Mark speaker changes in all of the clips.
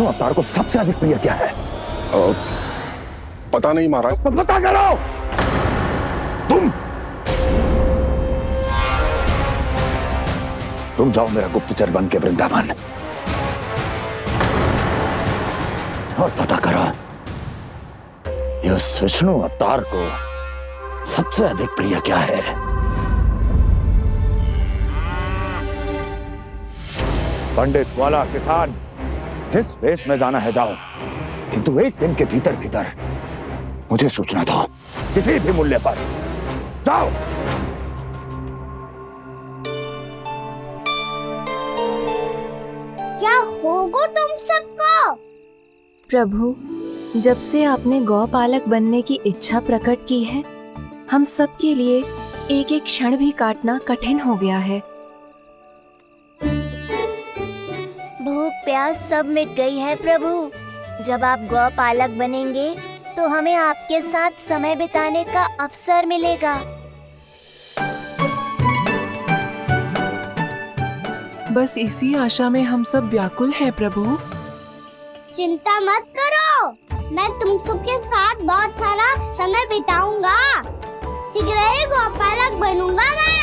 Speaker 1: अवतार को सबसे अधिक प्रिय क्या है?
Speaker 2: पता नहीं महाराज।
Speaker 1: बता करो तुम जाओ मेरा गुप्तचर बन के वृंदावन और पता करो इस विष्णु अवतार को सबसे अधिक प्रिय क्या है। पंडित वाला किसान जिस वेश में जाना है जाओ, किंतु एक दिन के भीतर भीतर मुझे सूचना दो, किसी भी मूल्य पर। जाओ।
Speaker 3: क्या होगा तुम सबको?
Speaker 4: प्रभु, जब से आपने गौपालक बनने की इच्छा प्रकट की है, हम सब के लिए एक एक क्षण भी काटना कठिन हो गया है।
Speaker 3: भूख प्यास सब मिट गई है प्रभु। जब आप गौपालक बनेंगे तो हमें आपके साथ समय बिताने का अवसर मिलेगा।
Speaker 5: बस इसी आशा में हम सब व्याकुल हैं प्रभु।
Speaker 3: चिंता मत करो, मैं तुम सबके साथ बहुत सारा समय बिताऊंगा। शीघ्र ही गौपालक बनूंगा मैं।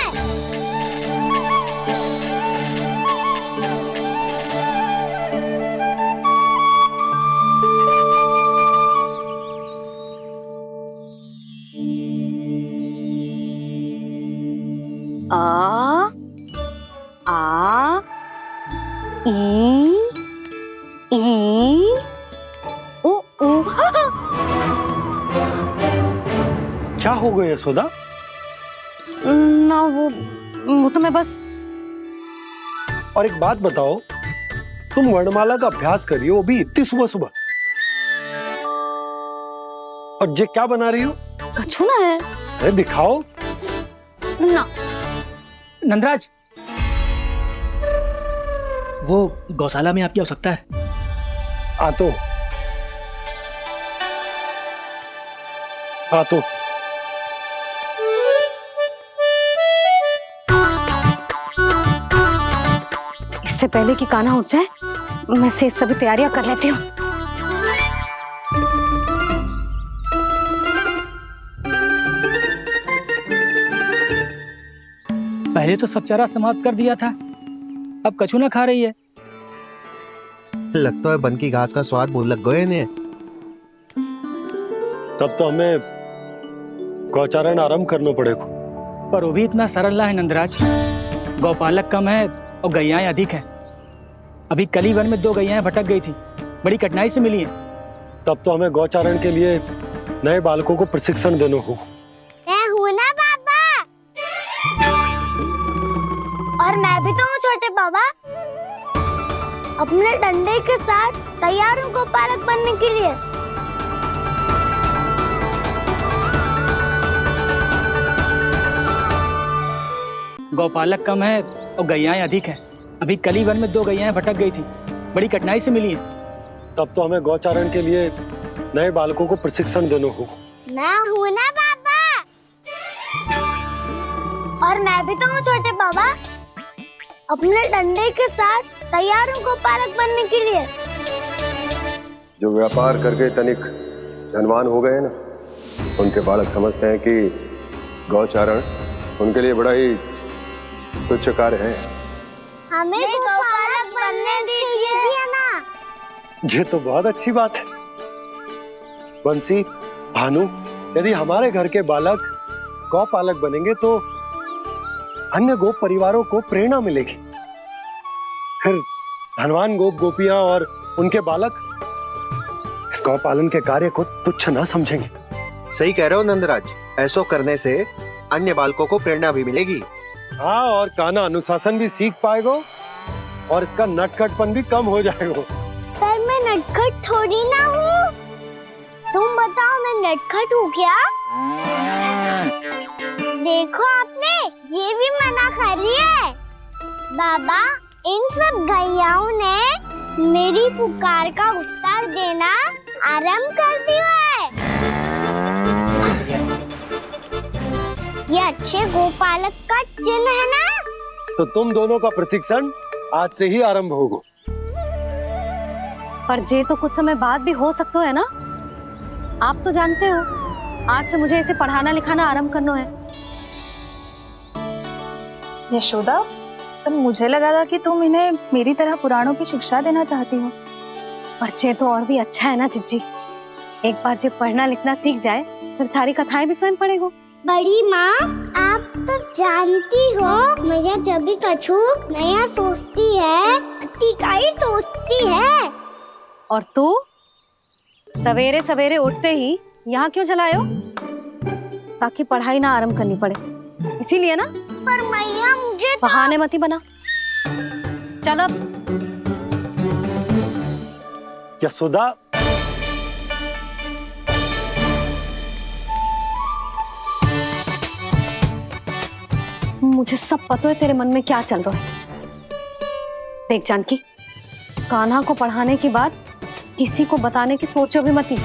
Speaker 6: आ आ ई ऊ ऊ।
Speaker 7: क्या हो गया यशोदा?
Speaker 6: ना वो तो मैं बस।
Speaker 7: और एक बात बताओ, तुम वर्णमाला का अभ्यास कर रही हो, अभी इतनी सुबह सुबह, और ये क्या बना रही हो?
Speaker 6: कछुआ है।
Speaker 7: अरे दिखाओ
Speaker 6: ना।
Speaker 8: नंदराज, वो गौशाला में आपकी आवश्यकता है।
Speaker 7: आतो आतो।
Speaker 6: इससे पहले कि कान्हा उठ जाए, मैं से सभी तैयारियां कर लेती हूँ।
Speaker 8: पहले तो सब चारा समाप्त कर दिया था, अब कछू ना खा रही है।
Speaker 9: लगता है बन की घास का स्वाद मुंह लग गए ने।
Speaker 7: तब तो हमें गौचारण आरंभ करना पड़ेगा।
Speaker 8: पर वो भी इतना सरल ना है नंदराज। गौपालक कम है और गैयाएं अधिक है। अभी कली वन में 2 गैयाएं भटक गई थी, बड़ी कठिनाई से मिली हैं।
Speaker 7: तब तो हमें गौचारण के लिए नए बालकों को प्रशिक्षण देना होगा।
Speaker 3: मैं हूँ ना बाबा, और मैं भी तो हूँ छोटे बाबा। अपने डंडे के साथ तैयार हूँ गौपालक बनने के लिए।
Speaker 8: गौपालक कम है और गैयाएं अधिक है। अभी कली वन में 2 गैयाएं भटक गई थी, बड़ी कठिनाई से मिली हैं।
Speaker 7: तब तो हमें गौचारण के लिए नए बालकों को प्रशिक्षण देना होगा।
Speaker 3: मैं हूँ ना बाबा, और मैं भी तो हूँ छोटे बाबा। अपने डंडे के साथ तैयार हूँ गौपालक बनने के लिए।
Speaker 2: जो व्यापार करके तनिक धनवान हो गए ना, उनके बालक समझते हैं कि गौचारण उनके लिए बड़ा ही तुच्छ कार्य है।
Speaker 3: हमें गौपालक बनने दीजिए ना।
Speaker 7: ये तो बहुत अच्छी बात है। बंसी, भानु, यदि हमारे घर के बालक गौपालक बनेंगे तो अन्य गोप परिवारों को प्रेरणा मिलेगी। फिर धनवान गोप गोपियां और उनके बालक इस गौ पालन के कार्य को तुच्छ ना समझेंगे।
Speaker 9: सही कह रहे हो नंदराज, ऐसा करने से अन्य बालकों को प्रेरणा भी मिलेगी।
Speaker 7: हाँ, और कान्हा अनुशासन भी सीख पाएगा और इसका नटखटपन भी कम हो जाएगा।
Speaker 3: पर मैं नटखट थोड़ी ना हूँ। तुम बताओ, मैं नटखट हूँ क्या? देखो आपने, ये भी मना कर रही है। बाबा, इन सब गैयाओं ने मेरी पुकार का उत्तर देना आरंभ कर दिया है। ये अच्छे गोपालक का चिन्ह है ना?
Speaker 7: तो तुम दोनों का प्रशिक्षण आज से ही आरंभ होगा।
Speaker 6: पर जे तो कुछ समय बाद भी हो सकता है ना। आप तो जानते हो आज से मुझे इसे पढ़ाना लिखाना आरंभ करना है।
Speaker 4: यशोदा, पर मुझे लगा था कि तुम इन्हें मेरी तरह पुराणों की शिक्षा देना चाहती हो।
Speaker 6: पर जे तो और भी अच्छा है ना जिज्जी। एक बार जब पढ़ना लिखना सीख जाए फिर सारी कथाएं भी स्वयं पढ़ेगा।
Speaker 3: बड़ी माँ, आप तो जानती हो मेरा जब भी कछु नया सोचती है, टीका ही सोचती है।
Speaker 6: और तू सवेरे सवेरे उठते ही यहाँ क्यों चलाए हो? ताकि पढ़ाई ना आरंभ करनी पड़े, इसीलिए ना।
Speaker 3: पर मैया मुझे
Speaker 6: बहाने मती बना। चल अब।
Speaker 7: यशोदा,
Speaker 6: मुझे सब पता है तेरे मन में क्या चल रहा है। देख जानकी, कान्हा को पढ़ाने की बात किसी को बताने की सोचो भी मती।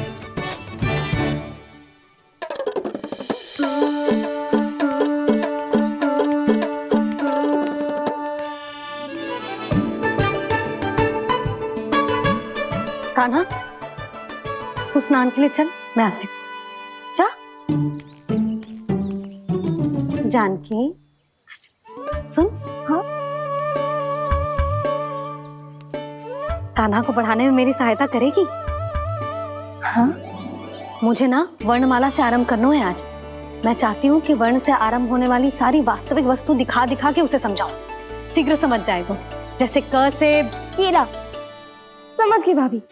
Speaker 6: कान्हा, तू स्नान के लिए चल, मैं आती हूँ। जा। जानकी सुन। हाँ, कान्हा को पढ़ाने में मेरी सहायता करेगी?
Speaker 4: हाँ,
Speaker 6: मुझे ना वर्णमाला से आरंभ करना है आज। मैं चाहती हूँ कि वर्ण से आरंभ होने वाली सारी वास्तविक वस्तु दिखा दिखा के उसे समझाऊं। शीघ्र समझ जाएगा। जैसे क से
Speaker 3: कीड़ा। समझ गई भाभी।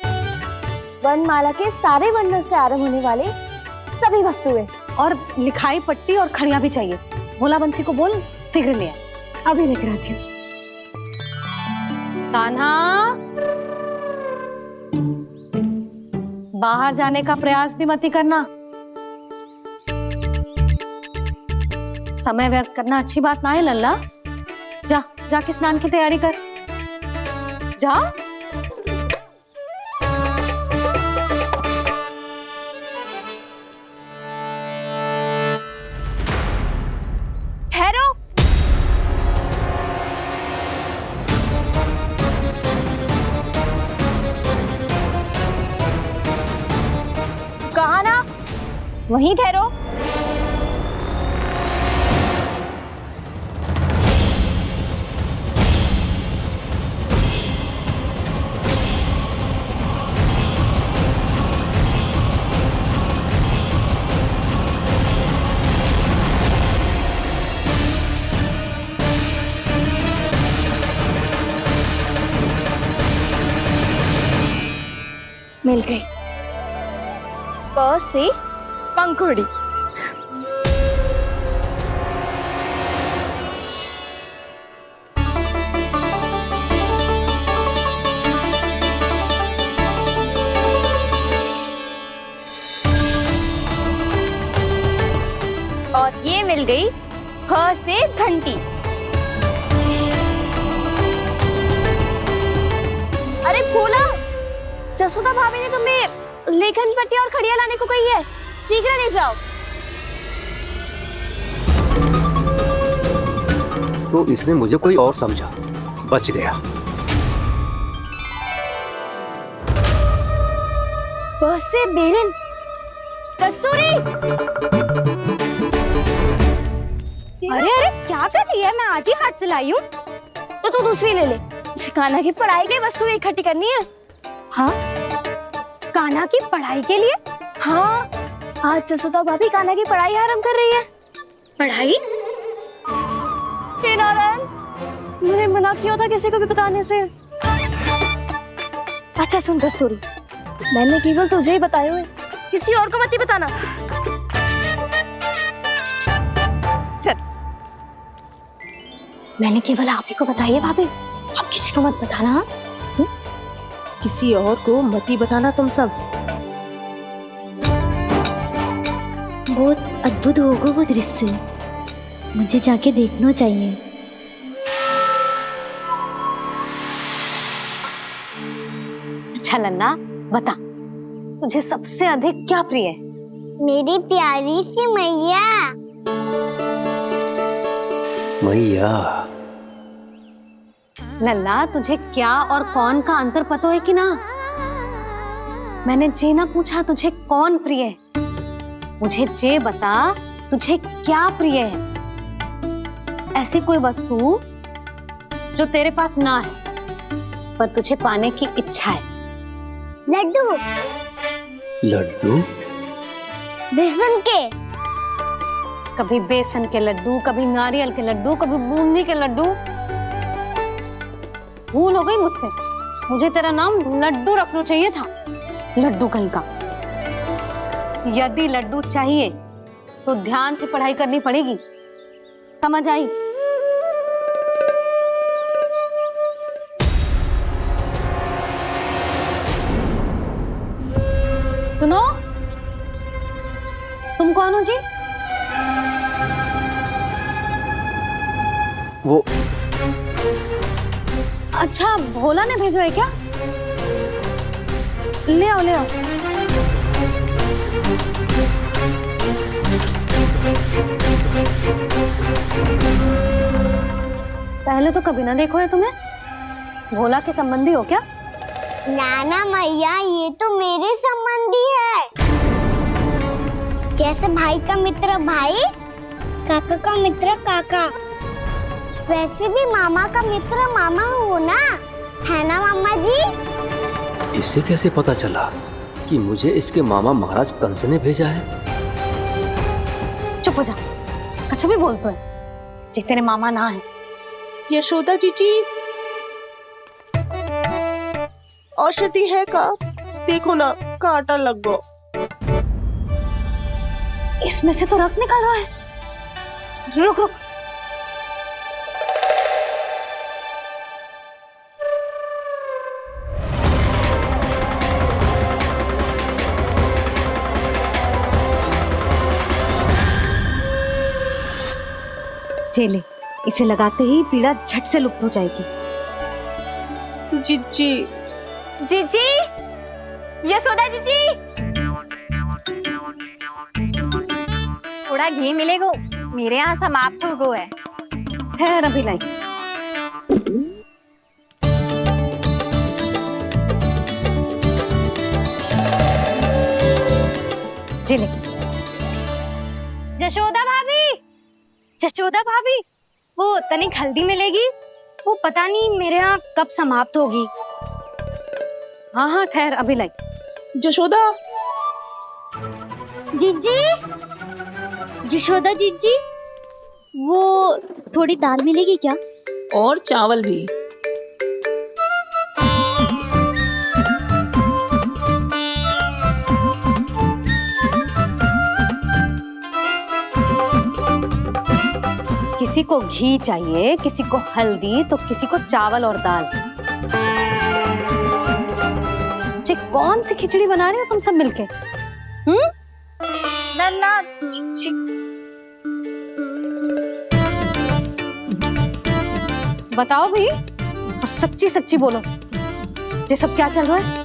Speaker 3: वर्णमाला के सारे वर्णों से आरंभ होने वाले सभी वस्तुएं
Speaker 6: और लिखाई पट्टी और खड़िया भी चाहिए। भोला बंसी को बोल शीघ्र ले आए।
Speaker 3: अभी लेकर आती हूँ।
Speaker 6: कान्हा, बाहर जाने का प्रयास भी मत करना। समय व्यर्थ करना अच्छी बात ना है लल्ला। जा, जाके स्नान की तैयारी कर। जा।
Speaker 3: ठहरो। कहा ना, वहीं ठहरो। मिल गई। प से पंखुड़ी। और ये मिल गई ख से घंटी। अरे भोला, जसोदा भाभी ने तुम्हें लेखन पट्टी और खड़िया लाने को कही है, शीघ्र ले जाओ।
Speaker 10: तो इसने मुझे कोई और समझा, बच गया।
Speaker 3: बस से बेरन। कस्तूरी। अरे अरे क्या कर रही है? मैं आज ही हाथ से लाई हूँ। तो तू दूसरी ले ले। कान्हा की पढ़ाई के लिए वस्तुएं इकट्ठी करनी है। हाँ, कान्हा की पढ़ाई के लिए? हाँ, आज जसोदा भाभी कान्हा की पढ़ाई आरंभ कर रही है। पढ़ाई? हे नारायण, मैंने मना किया था किसी को भी बताने से। अच्छा सुन कस्तूरी, मैंने केवल तुझे ही बताए हुए, किसी और को मत ही बताना। चल। मैंने केवल आप ही को बताई है भाभी, आप किसी को मत बताना। हाँ?
Speaker 5: किसी और को मत ही बताना तुम सब।
Speaker 3: बहुत अद्भुत होगा वो दृश्य, मुझे जाके देखना चाहिए।
Speaker 6: अच्छा लल्ला, बता तुझे सबसे अधिक क्या प्रिय है?
Speaker 3: मेरी प्यारी सी मैया।
Speaker 10: मैया।
Speaker 6: लल्ला, तुझे क्या और कौन का अंतर पता है कि ना? मैंने जे ना पूछा तुझे कौन प्रिय है, मुझे जे बता तुझे क्या प्रिय है। ऐसी कोई वस्तु जो तेरे पास ना है पर तुझे पाने की इच्छा है।
Speaker 3: लड्डू,
Speaker 10: लड्डू?
Speaker 3: बेसन के।
Speaker 6: कभी बेसन के लड्डू, कभी नारियल के लड्डू, कभी बूंदी के लड्डू। भूल हो गई मुझसे, मुझे तेरा नाम लड्डू रखना चाहिए था। लड्डू कहीं का। यदि लड्डू चाहिए तो ध्यान से पढ़ाई करनी पड़ेगी, समझ आई? सुनो, तुम कौन हो जी?
Speaker 10: वो
Speaker 6: अच्छा, भोला ने भेजो है क्या? ले आओ ले आओ। पहले तो कभी ना देखो है तुम्हें। भोला के संबंधी हो क्या?
Speaker 3: नाना मैया, ये तो मेरे संबंधी है। जैसे भाई का मित्र भाई, काका का मित्र काका, वैसे भी मामा का मित्र मामा हो ना, है ना मामा जी?
Speaker 10: इसे कैसे पता चला कि मुझे इसके मामा महाराज कंस ने भेजा है?
Speaker 6: चुप हो जा, कुछ भी बोलते है जे तेरे मामा ना है।
Speaker 11: यशोदा जीजी, औषधि है का? देखो ना, कांटा लग गो।
Speaker 6: इसमें से तो रक्त निकल रहा है। रुक रुक, चले, इसे लगाते ही पीड़ा झट से लुप्त हो जाएगी।
Speaker 11: जीजी,
Speaker 4: जीजी, यशोदा जीजी, थोड़ा घी मिलेगा, मेरे यहाँ समाप्त हो गो है।
Speaker 6: ठहर अभी लाई। जिले।
Speaker 3: जशोदा भाभी, जशोदा भाभी, वो तनिक हल्दी मिलेगी? वो पता नहीं मेरे यहाँ कब समाप्त होगी।
Speaker 6: हाँ हाँ ठहर अभी लाई।
Speaker 11: जशोदा,
Speaker 3: जीजी, जशोदा जीजी, वो थोड़ी दाल मिलेगी क्या?
Speaker 11: और चावल भी।
Speaker 6: किसी को घी चाहिए, किसी को हल्दी, तो किसी को चावल और दाल। जी कौन सी खिचड़ी बना रहे हो तुम सब मिलके?
Speaker 3: नन्ना,
Speaker 6: बताओ भाई, और सच्ची सच्ची बोलो, ये सब क्या चल रहा है?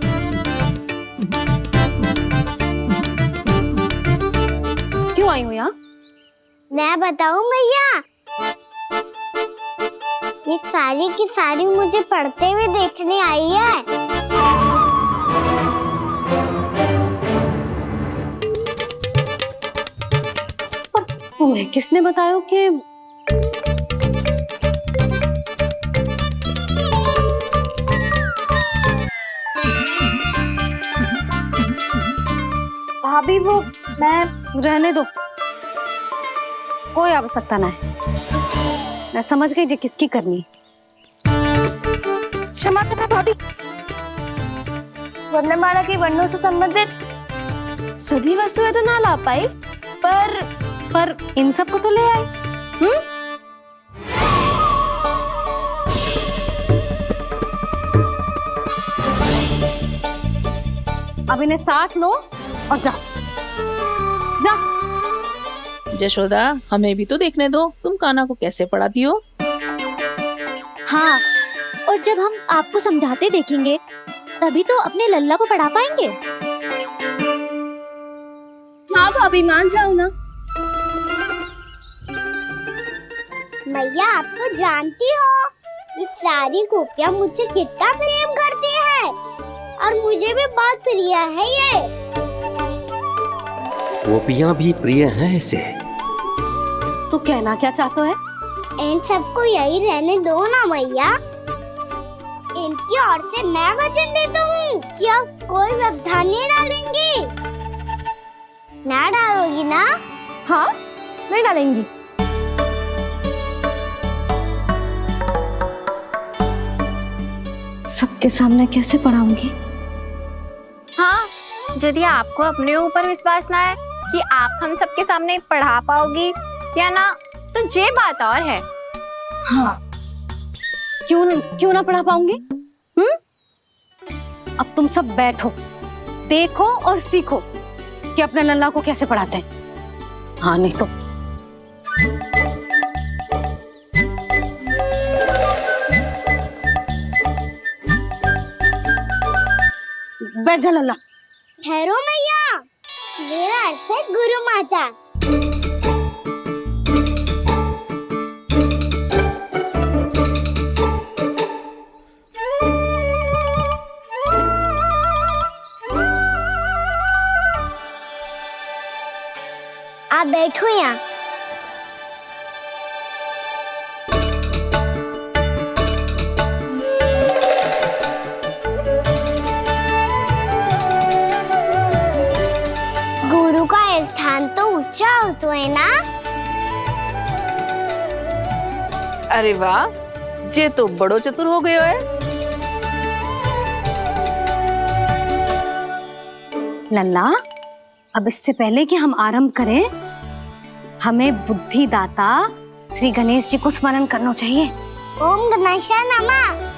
Speaker 6: क्यों आई हो यहाँ?
Speaker 3: मैं बताऊं भैया, ये सारी की सारी मुझे पढ़ते हुए देखने आई है।
Speaker 6: पर तुम्हें किसने बताया कि भाभी? वो मैं रहने दो, कोई आवश्यकता ना है। मैं समझ गई जे किसकी करनी।
Speaker 3: क्षमा करना भाभी, वर्णमाला के वर्णों से संबंधित सभी वस्तुएं तो ना ला पाई, पर
Speaker 6: इन सब को तो ले आए। अब इन्हें साथ लो और जाओ। जा।
Speaker 11: जशोदा, हमें भी तो देखने दो, तुम कान्हा को कैसे पढ़ाती हो।
Speaker 3: हाँ, और जब हम आपको समझाते देखेंगे तभी तो अपने लल्ला को पढ़ा पाएंगे। हाँ भाभी, मान जाओ ना। मैया, आप तो जानती हो ये सारी गोपियां मुझसे कितना प्रेम करती है। और मुझे भी बहुत प्रिय है ये।
Speaker 10: गोपियां भी प्रिय हैं इसे।
Speaker 6: तू कहना क्या चाहता है?
Speaker 3: इन सबको यही रहने दो ना मैया। इनकी ओर से मैं वचन देता हूँ कि अब कोई व्यवधान नहीं डालेंगी। ना डालोगी ना?
Speaker 6: हाँ, मैं डालेंगी। सबके सामने कैसे पढ़ाऊंगी?
Speaker 12: हाँ, यदि आपको अपने ऊपर विश्वास ना है कि आप हम सबके सामने पढ़ा पाओगी या ना, तो ये बात और है।
Speaker 6: हाँ, क्यों ना पढ़ा पाऊंगी? अब तुम सब बैठो, देखो और सीखो कि अपने लल्ला को कैसे पढ़ाते हैं। हाँ, नहीं तो बैठ जा लल्ला।
Speaker 3: ठहरो मैया, मेरा अर्थ है गुरु माता। आप बैठो यहाँ। गुरु का स्थान तो ऊंचा होता है ना?
Speaker 11: अरे वाह, जे तो बड़ो चतुर हो गयो है।
Speaker 6: लल्ला, अब इससे पहले कि हम आरंभ करें, हमें बुद्धिदाता श्री गणेश जी को स्मरण करना चाहिए।
Speaker 3: ओम गणेशाय नमः।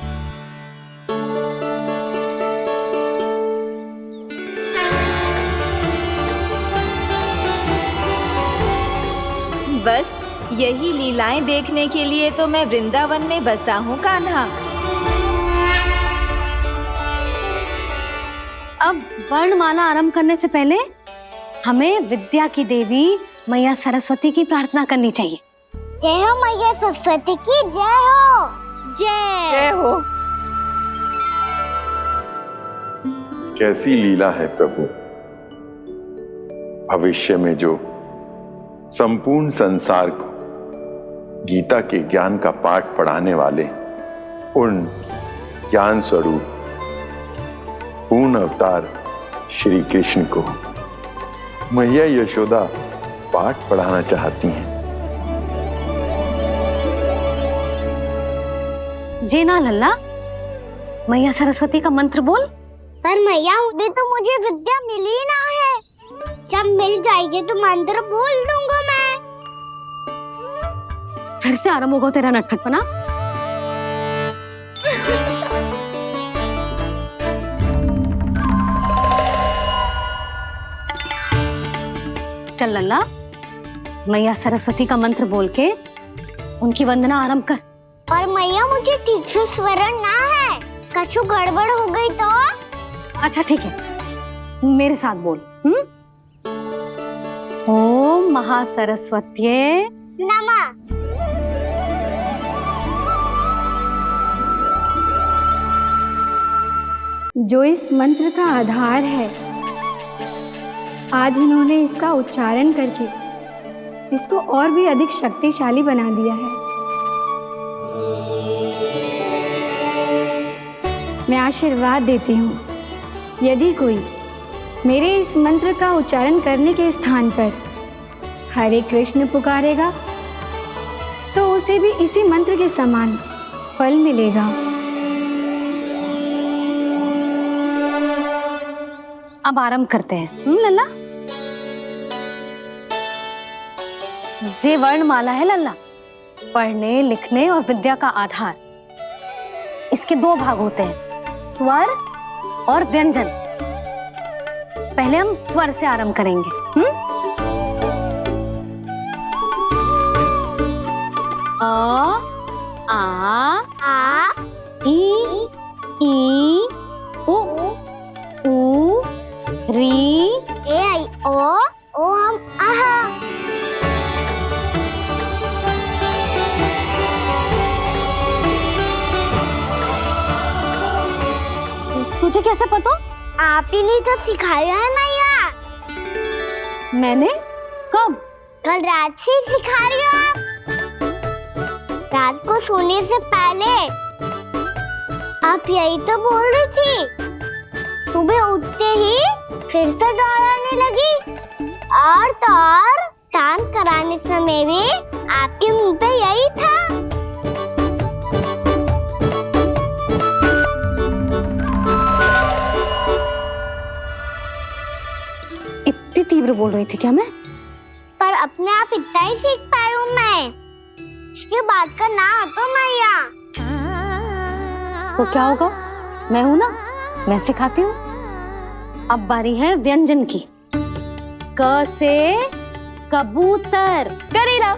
Speaker 4: बस यही लीलाएं देखने के लिए तो मैं वृंदावन में बसा हूँ कान्हा।
Speaker 6: अब वर्णमाला आरंभ करने से पहले हमें विद्या की देवी मैया सरस्वती की प्रार्थना करनी चाहिए।
Speaker 3: जय हो मैया सरस्वती की जय हो।
Speaker 11: जय हो।
Speaker 2: कैसी लीला है प्रभु। भविष्य में जो संपूर्ण संसार को गीता के ज्ञान का पाठ पढ़ाने वाले उन ज्ञान स्वरूप पूर्ण अवतार श्री कृष्ण को मैया यशोदा पाठ पढ़ाना चाहती हैं।
Speaker 6: जी ना लल्ला, मैया सरस्वती का मंत्र बोल।
Speaker 3: पर मैया अभी तो मुझे विद्या मिली ना है। जब मिल जाएगी तो मंत्र बोल दूंगा मैं।
Speaker 6: फिर से आरंभ होगा तेरा नटखटपना। चल लल्ला, मैया सरस्वती का मंत्र बोल के उनकी वंदना आरंभ कर।
Speaker 3: पर मैया मुझे ठीक से स्मरण ना है, कछु गड़बड़ हो गई तो?
Speaker 6: अच्छा ठीक है, मेरे साथ बोल। ओम महासरस्वत्ये
Speaker 3: नमः।
Speaker 13: जो इस मंत्र का आधार है, आज इन्होंने इसका उच्चारण करके इसको और भी अधिक शक्तिशाली बना दिया है। मैं आशीर्वाद देती हूँ, यदि कोई मेरे इस मंत्र का उच्चारण करने के स्थान पर हरे कृष्ण पुकारेगा तो उसे भी इसी मंत्र के समान फल मिलेगा।
Speaker 6: अब आरंभ करते हैं। लल्ला, जे वर्णमाला है लल्ला, पढ़ने लिखने और विद्या का आधार। इसके दो भाग होते हैं, स्वर और व्यंजन। पहले हम स्वर से आरंभ करेंगे। अ, आ, ई, उ, री,
Speaker 3: ए आई ओ हम आहा।
Speaker 6: तुझे कैसे पता?
Speaker 3: आप ही ने तो सिखाया है मैया।
Speaker 6: मैंने? कब?
Speaker 3: कल रात से सिखा रही हो आप। रात को सोने से पहले आप यही तो बोल रही थी। सुबह उठते ही फिर से दोहराने लगी। और तो और चांद कराने समय भी आपके मुंह पे यही था।
Speaker 6: इतनी तीव्र बोल रही थी क्या मैं?
Speaker 3: पर अपने आप इतना ही सीख पाई हूँ मैं। इसके बाद का ना तो मैया।
Speaker 6: तो क्या होगा? मैं हूं ना, मैं सिखाती हूँ। अब बारी है व्यंजन की। क से कबूतर। करेला।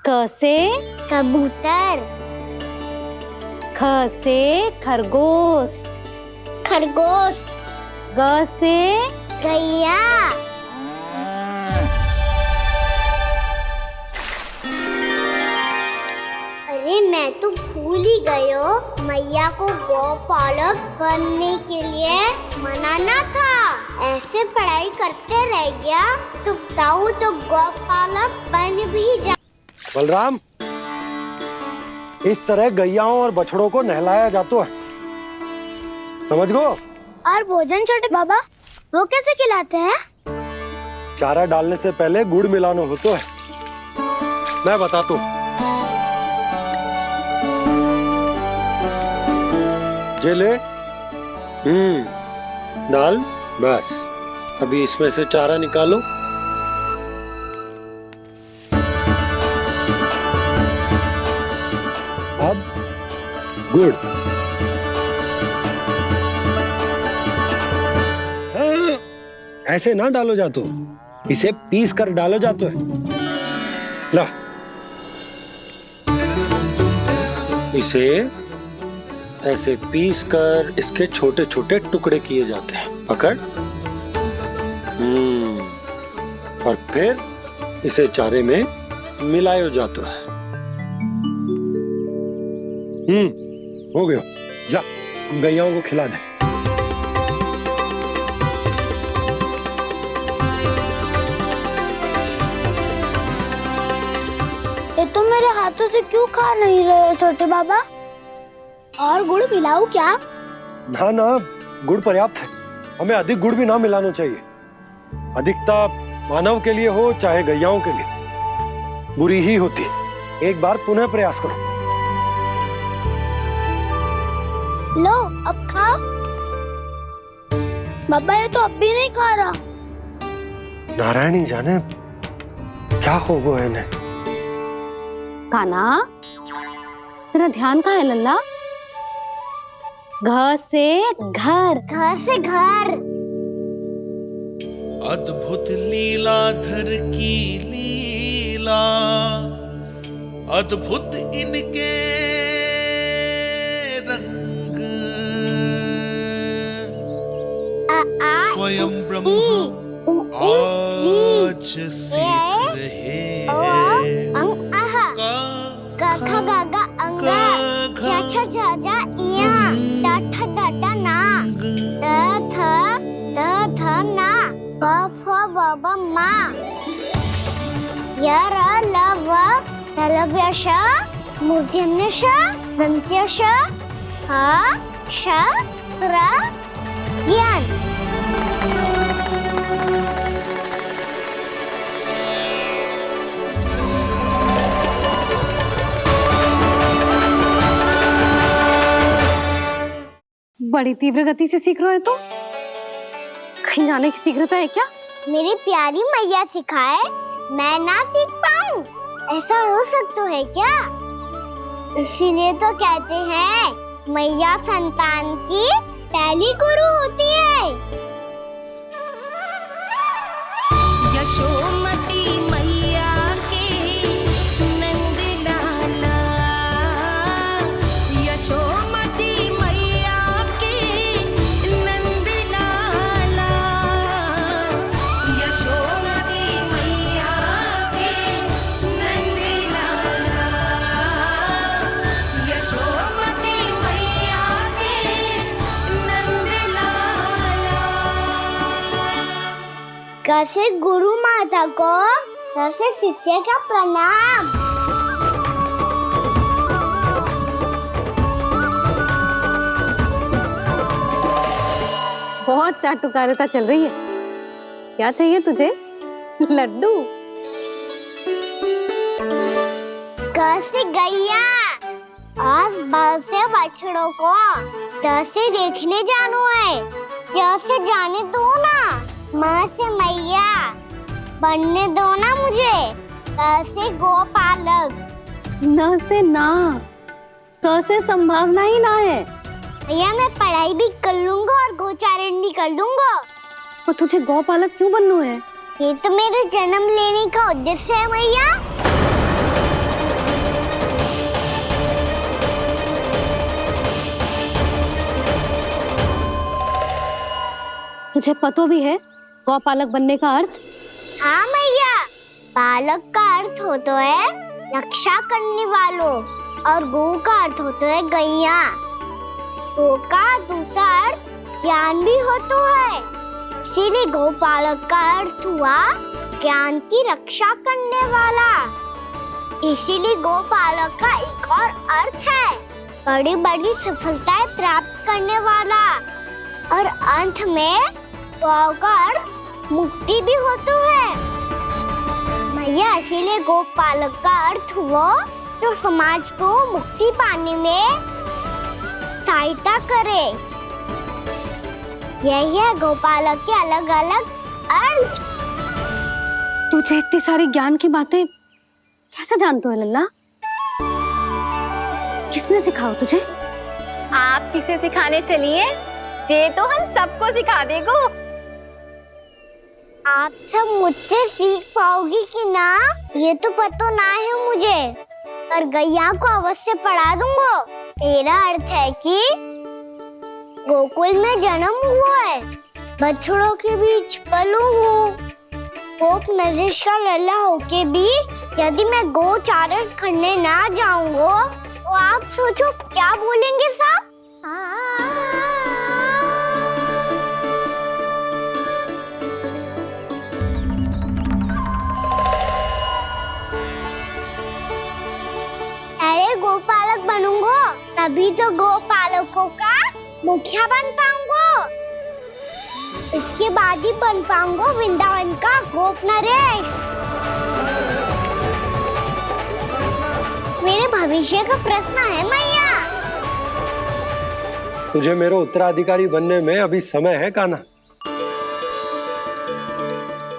Speaker 6: क से
Speaker 3: कबूतर।
Speaker 6: ख से खरगोश।
Speaker 3: खरगोश।
Speaker 6: ग से
Speaker 3: गैया। अरे मैं तो भूल ही गई हो, मैया को गौपालक बनने के लिए मनाना था। ऐसे पढ़ाई करते रह गया तो ताऊ तो गौपालक बन भी जा।
Speaker 7: बलराम, इस तरह गैयाओं और बछड़ों को नहलाया जाता है, समझ गो?
Speaker 3: और भोजन छोटे बाबा वो कैसे खिलाते हैं?
Speaker 7: चारा डालने से पहले गुड़ मिलाना होता है। मैं बताता हूँ। जेले डाल, बस अभी इसमें से चारा निकालो। अब गुड़। ऐसे ना डालो जातो, इसे पीस कर डालो जातो है। ला, इसे ऐसे पीस कर इसके छोटे छोटे टुकड़े किए जाते हैं। पकड़। और फिर इसे चारे में मिलाया जाता है। हो गया, जा गैयाओं को खिला दे।
Speaker 3: ये तो मेरे हाथों से क्यों खा नहीं रहे छोटे बाबा? और गुड़ मिलाऊं क्या?
Speaker 7: ना ना, गुड़ पर्याप्त है। हमें अधिक गुड़ भी ना मिलाना चाहिए। अधिकता मानव के लिए हो चाहे गैयाओं के लिए बुरी ही होती। एक बार पुनः प्रयास करो।
Speaker 3: लो अब खाओ। बाबा ये तो अब भी नहीं खा रहा।
Speaker 7: नारायणी जाने क्या हो गया इन्हें।
Speaker 6: काना, तेरा ध्यान कहाँ है लल्ला? घ से घर।
Speaker 3: घर से घर।
Speaker 14: अद्भुत लीलाधर की लीला, अद्भुत इनके रंग, स्वयं ब्रह्मा आज सीख रहे हैं।
Speaker 3: बाबा माँ यार लव लव्यश मूर्तिन्यश दंत्यश हा श र ज्ञान।
Speaker 6: बड़ी तीव्र गति से सीख रहे हो तो कहीं जाने की शीघ्रता है क्या?
Speaker 3: मेरी प्यारी मैया सिखाए मैं ना सीख पाऊं, ऐसा हो सकता है क्या? इसीलिए तो कहते हैं मैया संतान की पहली गुरु होती है।
Speaker 15: यशोमती मैया के नंद लाला, यशोमती मैया के नंद लाला, यशोमती मैया के नंद लाला,
Speaker 3: कैसे गुरु माता को सबसे शिष्य का प्रणाम।
Speaker 6: बहुत चाटुकारिता चल रही है। क्या चाहिए तुझे? लड्डू?
Speaker 3: कैसे गैया और बल से बछड़ों को कैसे देखने जानो है, जैसे जाने दो ना, माँ से मैया बनने दो ना मुझे, कैसे गोपालक।
Speaker 6: न से ना, स से संभावना ही ना है।
Speaker 3: भैया मैं पढ़ाई भी कर लूंगा और गोचारण भी कर दूंगा।
Speaker 6: और तुझे गौपालक क्यों बनना है?
Speaker 3: ये तो मेरे जन्म लेने का उद्देश्य है भैया।
Speaker 6: तुझे पतो भी है गौपालक बनने का अर्थ?
Speaker 3: हाँ भैया, पालक का अर्थ होता है रक्षा करने वालों और गौ का अर्थ होता है गैया। गौ का दूसरा अर्थ ज्ञान भी होता है, इसीलिए गोपालक का अर्थ हुआ ज्ञान की रक्षा करने वाला। इसीलिए गोपालक का एक और अर्थ है बड़ी बड़ी सफलताएं प्राप्त करने वाला, और अंत में गौ का अर्थ मुक्ति भी होता है भैया। इसीलिए गोपालक का अर्थ हुआ जो समाज को मुक्ति पाने में सहायता करे। यही है गोपालक के अलग अलग अर्थ।
Speaker 6: तुझे इतनी सारी ज्ञान की बातें कैसे जानते हो लल्ला? किसने सिखाओ तुझे?
Speaker 12: आप किसे सिखाने चलिए, जे तो हम सबको सिखा देगो।
Speaker 3: आप सब मुझसे सीख पाओगी कि ना ये तो पता ना है मुझे, पर गैया को अवश्य पढ़ा दूंगा। मेरा अर्थ है कि गोकुल में जन्म हुआ है, बछड़ों के बीच पलू हूँ, गोप नरेश का लल्ला होके भी यदि मैं गोचारण करने ना जाऊंगा तो आप सोचो क्या बोलेंगे सब? अरे गोपालक बनूंगा तभी तो गोपालकों का मुखिया बन पाऊंगा, इसके बाद ही बन पाऊंगा वृंदावन का गोप नरेश। मेरे भविष्य का प्रश्न है मैया।
Speaker 7: तुझे मेरा उत्तराधिकारी बनने में अभी समय है कान्हा,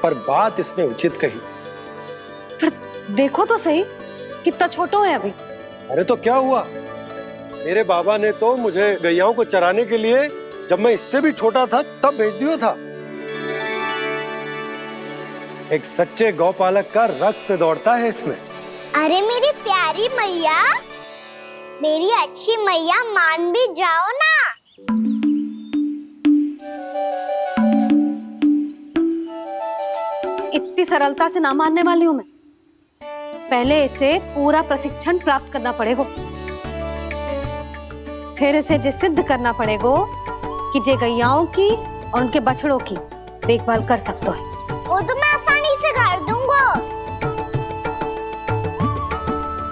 Speaker 7: पर बात इसने उचित कही।
Speaker 6: पर देखो तो सही, कितना छोटो है अभी।
Speaker 7: अरे तो क्या हुआ, मेरे बाबा ने तो मुझे गैयाओं को चराने के लिए जब मैं इससे भी छोटा था तब भेज दिया था। एक सच्चे गौपालक का रक्त दौड़ता है इसमें।
Speaker 3: अरे मेरी प्यारी मैया, मेरी अच्छी मैया, मान भी जाओ ना।
Speaker 6: इतनी सरलता से ना मानने वाली हूं मैं। पहले इसे पूरा प्रशिक्षण प्राप्त करना पड़ेगा, फिर इसे ये सिद्ध करना पड़ेगा कि जे गैयाओं की और उनके बछड़ों की देखभाल कर सकते हैं।
Speaker 3: वो तो मैं आसानी से कर दूंगा।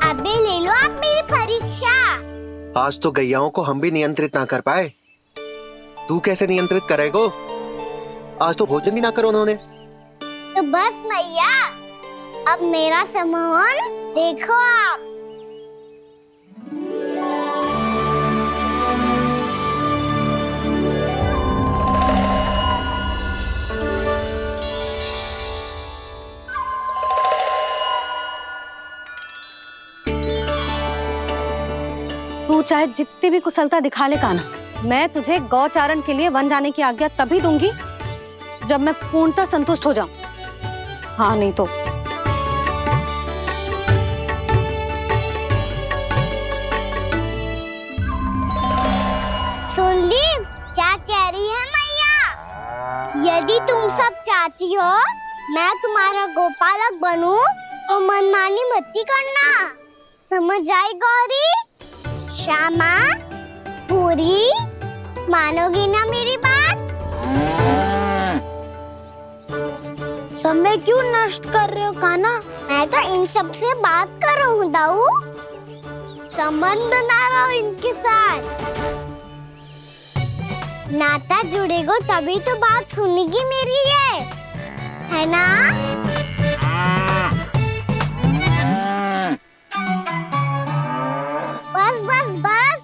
Speaker 3: अबे ले लो आप मेरी परीक्षा।
Speaker 9: आज तो गैयाओं को हम भी नियंत्रित ना कर पाए, तू कैसे नियंत्रित करेगो? आज तो भोजन भी ना करो उन्होंने।
Speaker 3: तो बस मैया, अब मेरा सम्मान देखो आप।
Speaker 6: तू चाहे जितनी भी कुशलता दिखा ले कान्हा, मैं तुझे गौचारण के लिए वन जाने की आज्ञा तभी दूंगी जब मैं पूर्णतः संतुष्ट हो जाऊं। हाँ नहीं तो
Speaker 3: सुन ली क्या कह रही है मैया? यदि तुम सब चाहती हो मैं तुम्हारा गोपालक बनूं तो मनमानी मत करना, समझ आई गौरी? श्यामा, पूरी, मानोगी ना मेरी बात? समय क्यों नष्ट कर रहे हो काना? मैं तो इन सब से बात कर रहा हूँ दाऊ, संबंध बना रहा हूँ इनके साथ। नाता जुड़ेगा तभी तो बात सुनेगी मेरी है ना? बस बस बस,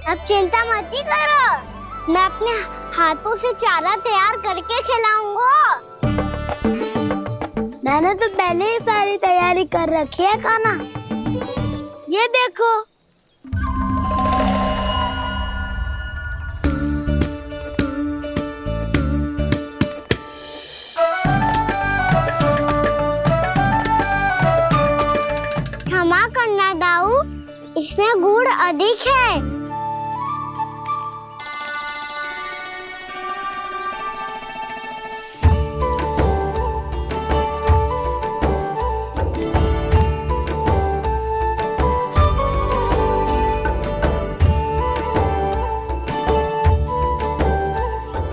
Speaker 3: अब चिंता मत ही करो, मैं अपने हाथों से चारा तैयार करके खिलाऊंगा। मैंने तो पहले ही सारी तैयारी कर रखी है काना, ये देखो। क्षमा करना दाऊ, इसमें गुड़ अधिक है।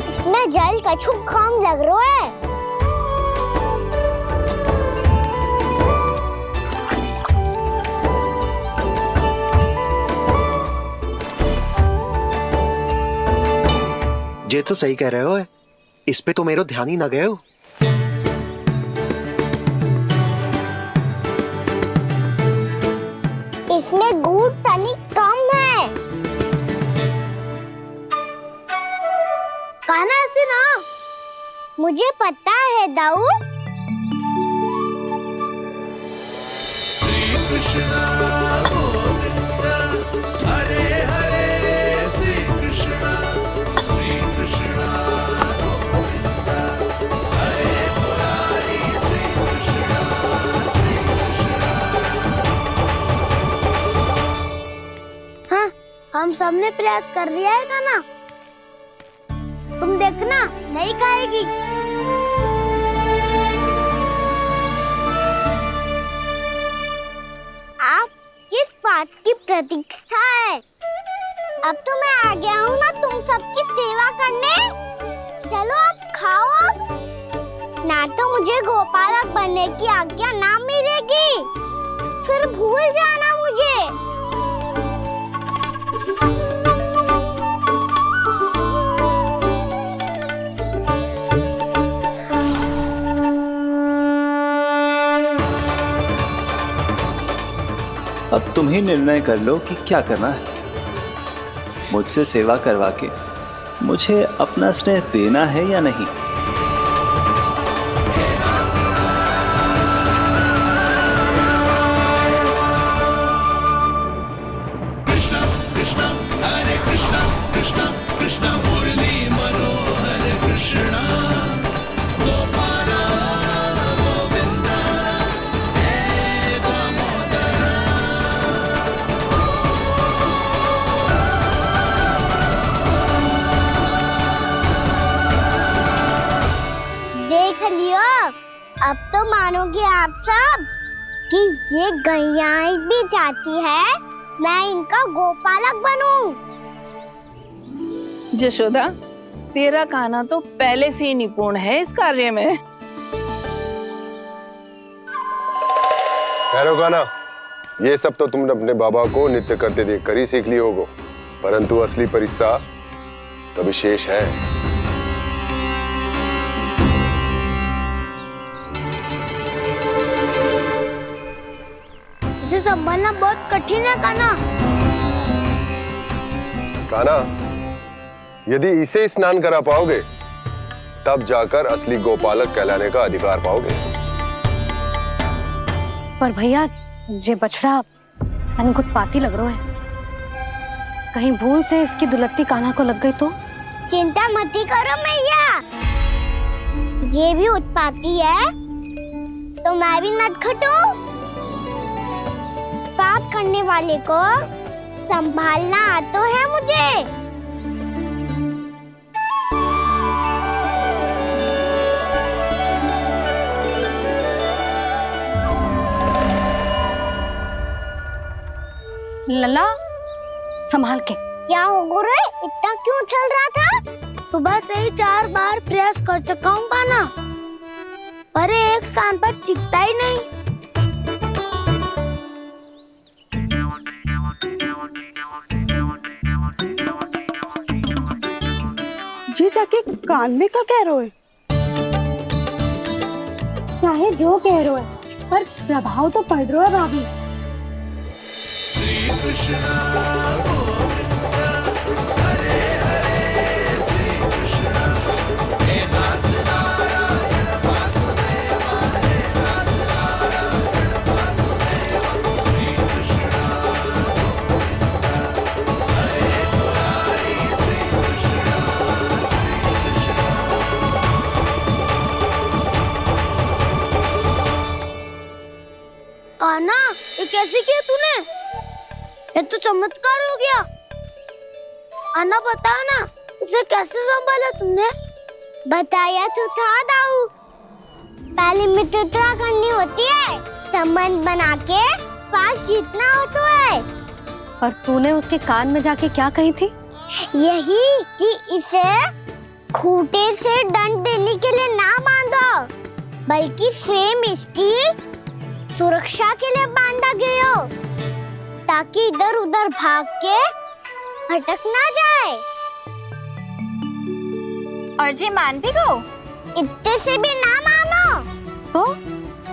Speaker 3: इसमें जल कछु कम लग रहा है।
Speaker 9: ये तो सही कह रहे हो, इस पे तो मेरा ध्यान ही ना गए हो।
Speaker 3: इसमें गुड़ तनिक कम है। काना ऐसे ना, मुझे पता है दाऊ।
Speaker 14: श्री कृष्ण गोविंद हरे हरे, श्री कृष्ण गोविंद हरे मुरारी, श्री कृष्ण
Speaker 3: हाँ, हम सबने प्रयास कर लिया है काना, तुम देखना नहीं खाएगी। आप किस बात की प्रतीक्षा है? अब तो मैं आ गया हूँ ना तुम सबकी सेवा करने। चलो अब खाओ अब। ना तो मुझे गोपालक बनने की आज्ञा ना मिलेगी, फिर भूल जाना मुझे।
Speaker 16: अब तुम ही निर्णय कर लो कि क्या करना है। मुझसे सेवा करवा के मुझे अपना स्नेह देना है या नहीं।
Speaker 14: कृष्ण कृष्ण हरे कृष्ण कृष्ण कृष्ण मुरली मनोहर कृष्ण गोपाल गोविंद हे दामोदर।
Speaker 3: देख लियो, अब तो मानोगे आप सब कि ये गैयाएं भी चाहती है मैं इनका गोपालक बनूं।
Speaker 11: जशोदा, तेरा काना तो पहले से ही निपुण है इस कार्य में।
Speaker 2: खैर होगा ना, ये सब तो तुमने अपने बाबा को नित्य करते देखकर ही सीख ली होगो, परंतु असली परिस्सा तो विशेष है।
Speaker 3: उसे संभालना बहुत कठिन है काना।
Speaker 2: काना, यदि इसे स्नान करा पाओगे तब जाकर असली गोपालक कहलाने का अधिकार पाओगे।
Speaker 6: पर भैया, ये बछड़ा तनिक उत्पाती लग रहा है, कहीं भूल से इसकी दुलत्ती कान्हा को लग गई तो?
Speaker 3: चिंता मत करो मैया, ये भी उत्पाती है तो मैं भी नटखट हूँ। पाप करने वाले को संभालना आता है मुझे।
Speaker 6: लला, संभाल के।
Speaker 3: क्या हो गुरु, इतना क्यों चल रहा था? सुबह से ही 4 बार प्रयास कर चुका हूँ काना, पर ये एक स्थान पर टिकता ही नहीं।
Speaker 17: जी जाके कान में क्या कह रहे हो?
Speaker 3: चाहे जो कह रहे हो पर प्रभाव तो पड़ रहा है भाभी।
Speaker 14: श्री कृष्ण गोविंद हरे हरे श्री कृष्ण हे नाथ नारायण वासुदेव हे नाथ नारायण वासुदेव श्री कृष्ण गोविंद हरे मुरारी श्री कृष्ण
Speaker 3: कान्हा, ये कैसे किया तूने? ये तो चमत्कार हो गया। अन्ना बता ना, इसे कैसे संभाला तुमने? बताया तो था दाऊ। पहले मित्रता करनी होती है, संबंध बना के पास जीतना होता है।
Speaker 6: और तूने उसके कान में जाके क्या कही थी?
Speaker 3: यही कि इसे खूंटे से दंड देने के लिए ना बांधो, बल्कि स्वयं इसकी सुरक्षा के लिए बांधा गया हो, ताकि इधर उधर भाग के भटक ना जाए।
Speaker 12: और जी मान भी गो?
Speaker 3: इतने से भी ना मानो। तो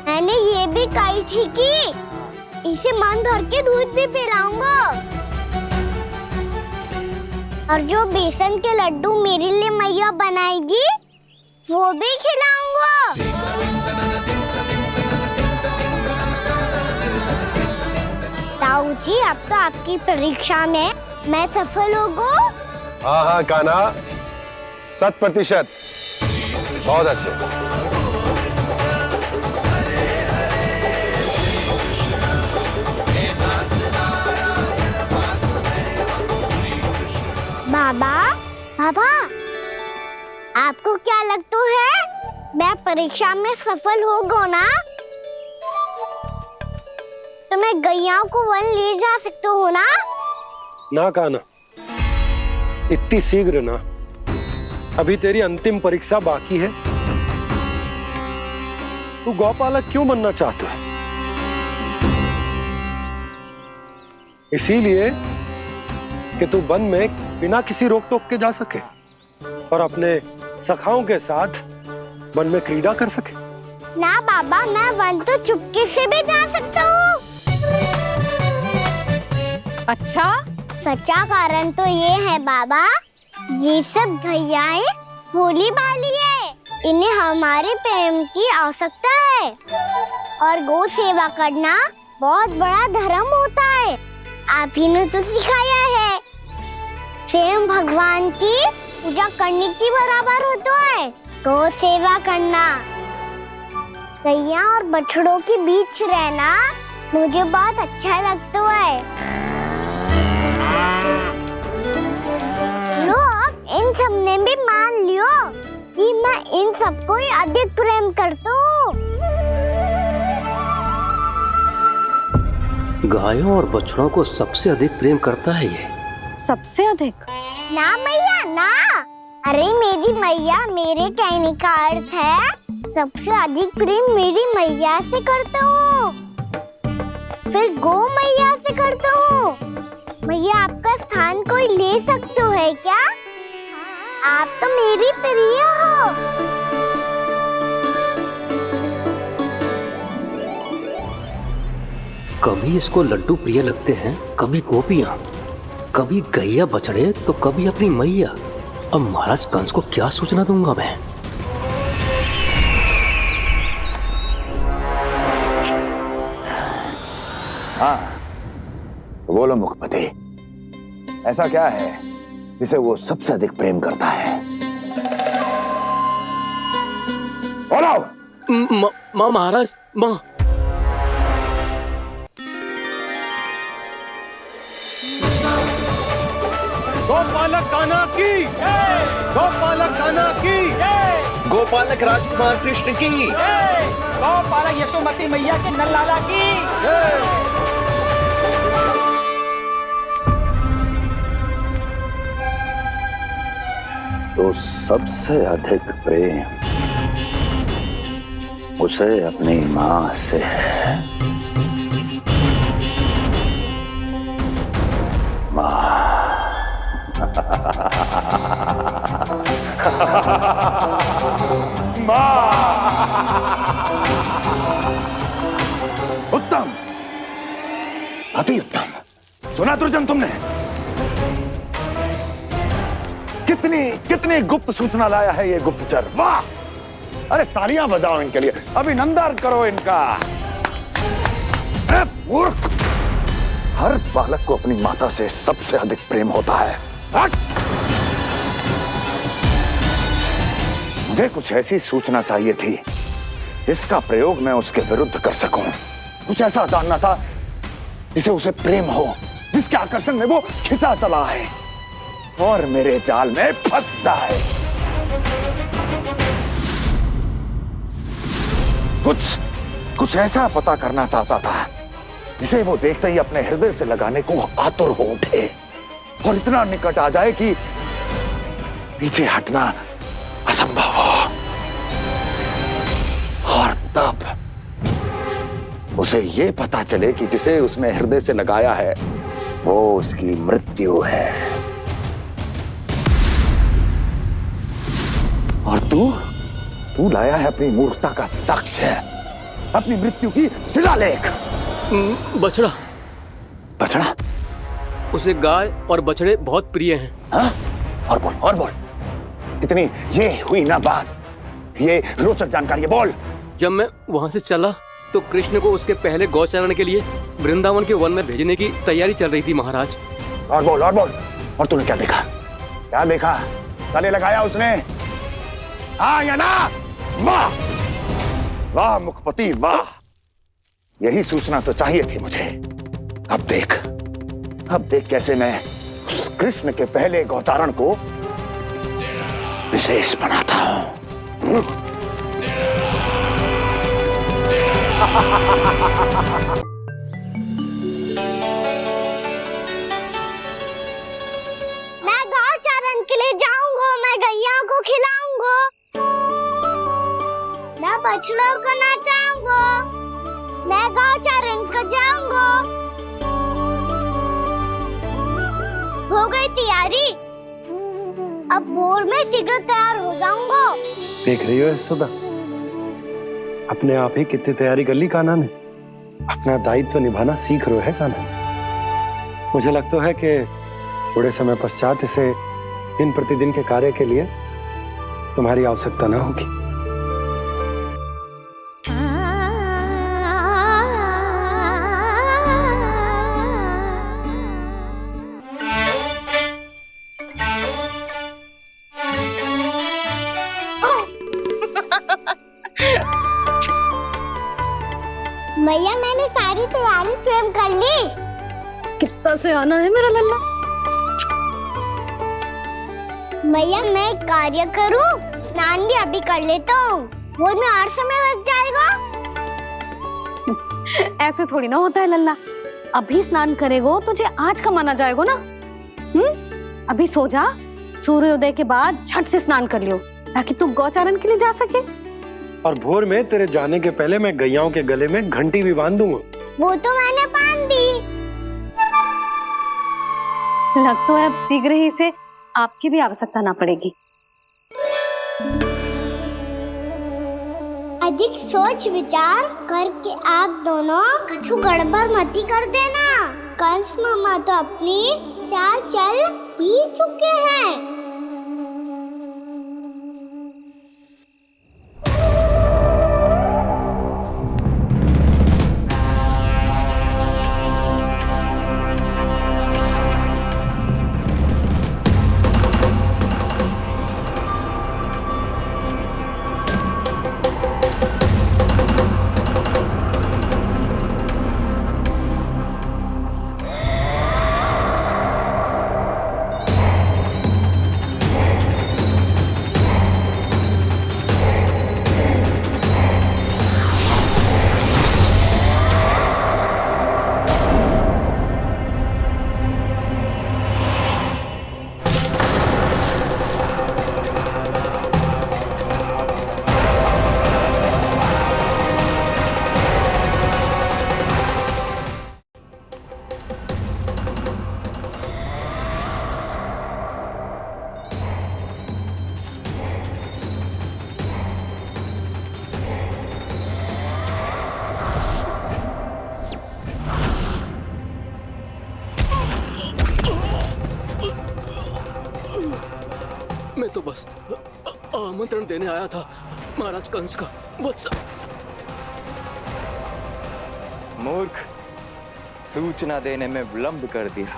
Speaker 3: मैंने ये भी कही थी कि इसे मन भर के दूध भी पिलाऊंगा, और जो बेसन के लड्डू मेरे लिए मैया बनाएगी वो भी खिलाऊंगा। ताऊ जी, अब तो आपकी परीक्षा में मैं सफल होगा।
Speaker 2: हाँ हाँ कान्हा, 100%। बहुत अच्छे।
Speaker 3: बाबा, बाबा, आपको क्या लगता है मैं परीक्षा में सफल होगा ना? तो मैं गैयाओं को वन ले जा सकता हूँ ना?
Speaker 7: ना कान्हा, इतनी शीघ्र ना। अभी तेरी अंतिम परीक्षा बाकी है। तू गौपालक क्यों बनना चाहता है? इसीलिए कि तू वन में बिना किसी रोक टोक के जा सके और अपने सखाओं के साथ वन में क्रीड़ा कर सके।
Speaker 3: ना बाबा, मैं वन तो चुपके से भी जा सकता हूँ।
Speaker 6: अच्छा?
Speaker 3: सच्चा कारण तो ये है बाबा, ये सब गैयाएं भोली भाली है, इन्हें हमारे प्रेम की आवश्यकता है, और गौ सेवा करना बहुत बड़ा धर्म होता है। आप ही ने तो सिखाया है, स्वयं भगवान की पूजा करने की बराबर होता है गौ सेवा करना। गैया और बछड़ों के बीच रहना मुझे बहुत अच्छा लगता है। लो, आप इन सब ने भी मान लियो कि मैं इन सबको ही अधिक प्रेम करता हूँ।
Speaker 10: गायों और बछड़ों को सबसे अधिक प्रेम करता है ये।
Speaker 6: सबसे अधिक?
Speaker 3: ना मैया ना, अरे मेरी मैया, मेरे कहने का अर्थ है सबसे अधिक प्रेम मेरी मैया से करता हूँ, फिर गौ मैया से करता हूँ। मैया, आपका स्थान कोई ले सकते है क्या? आप तो मेरी प्रिय हो।
Speaker 10: कभी इसको लड्डू प्रिय लगते हैं, कभी गोपियां, कभी गैया बछड़े, तो कभी अपनी मैया। अब महाराज कंस को क्या सूचना दूंगा मैं?
Speaker 1: हाँ, बोलो मुखपति, ऐसा क्या है जिसे वो सबसे अधिक प्रेम करता है? बोलो।
Speaker 10: माँ महाराज, माँ।
Speaker 7: गोपालक कान्हा की, गोपालक कान्हा की,
Speaker 9: गोपालक राजकुमार कृष्ण की,
Speaker 8: गोपालक यशोमती मैया के नल्लाला की।
Speaker 1: तो सबसे अधिक प्रेम उसे अपनी मां से है। उत्तम, अति उत्तम। सुना दुर्जन तुमने? कितनी कितनी गुप्त सूचना लाया है ये गुप्तचर। वाह! अरे तालियां बजाओ इनके लिए, अभिनंदन करो इनका। मूर्ख! हर बालक को अपनी माता से सबसे अधिक प्रेम होता है। हट! मुझे कुछ ऐसी सूचना चाहिए थी जिसका प्रयोग मैं उसके विरुद्ध कर सकूं। कुछ ऐसा जानना था जिसे उसे प्रेम हो, जिसके आकर्षण में वो खिंचा चला है और मेरे जाल में फंस जाए। कुछ ऐसा पता करना चाहता था जिसे वो देखते ही अपने हृदय से लगाने को आतुर हो उठे और इतना निकट आ जाए कि पीछे हटना असंभव हो। और तब उसे ये पता चले कि जिसे उसने हृदय से लगाया है वो उसकी मृत्यु है। और तू लाया है अपनी मूर्खता का साक्ष्य, अपनी मृत्यु की शिलालेख।
Speaker 10: बछड़ा।
Speaker 1: बछड़ा?
Speaker 10: उसे गाय और बछड़े बहुत प्रिय हैं।
Speaker 1: हाँ? और बोल। इतनी ये हुई ना बात, ये रोचक जानकारी बोल।
Speaker 10: जब मैं वहां से चला तो कृष्ण को उसके पहले गौचारण के लिए वृंदावन के वन में भेजने की तैयारी चल रही थी महाराज।
Speaker 1: और बोल। और तूने क्या देखा? गले लगाया उसने? हाँ या ना? वाह मुखपति वाह! यही सूचना तो चाहिए थी मुझे। अब देख कैसे मैं उस कृष्ण के पहले गौचारण को विशेष बनाता हूं।
Speaker 3: मैं गौचारण के लिए जाऊंगा, मैं गैया को खिलाऊंगा, मैं बछड़ों को नचाऊंगा, मैं गौचारण को जाऊंगा। हो गई तैयारी, अब भोर में शीघ्र तैयार हो जाऊंगा।
Speaker 7: देख रही हो यशोदा, अपने आप ही कितनी तैयारी कर ली कान्हा ने। अपना दायित्व निभाना सीख रहे है कान्हा। मुझे लगता है कि थोड़े समय पश्चात इसे दिन प्रतिदिन के कार्य के लिए तुम्हारी आवश्यकता ना होगी।
Speaker 3: भैया मैंने सारी तैयारी स्वयं कर ली।
Speaker 6: कितना से आना है मेरा लल्ला?
Speaker 3: भैया मैं एक कार्य करूं, स्नान भी अभी कर लेता हूँ, वो में और समय लग जाएगा।
Speaker 6: ऐसे थोड़ी ना होता है लल्ला, अभी स्नान करेगो तुझे आज का माना जाएगा ना। अभी सो जा, सूर्योदय के बाद झट से स्नान कर लियो ताकि तू गौचारण के लिए जा सके।
Speaker 7: और भोर में तेरे जाने के पहले मैं गैयाओं के गले में घंटी भी बांध दूंगा।
Speaker 3: वो तो मैंने बांध दी।
Speaker 6: लग तो है अब शीघ्र ही इसे आपकी भी आवश्यकता ना पड़ेगी।
Speaker 3: अधिक सोच विचार करके आप दोनों कछु गड़बड़ मती कर देना। कंस मामा तो अपनी चाल चल ही चुके हैं।
Speaker 10: तो बस आमंत्रण देने आया था महाराज कंस का। वत्स
Speaker 1: मूर्ख, सूचना देने में विलंब कर दिया।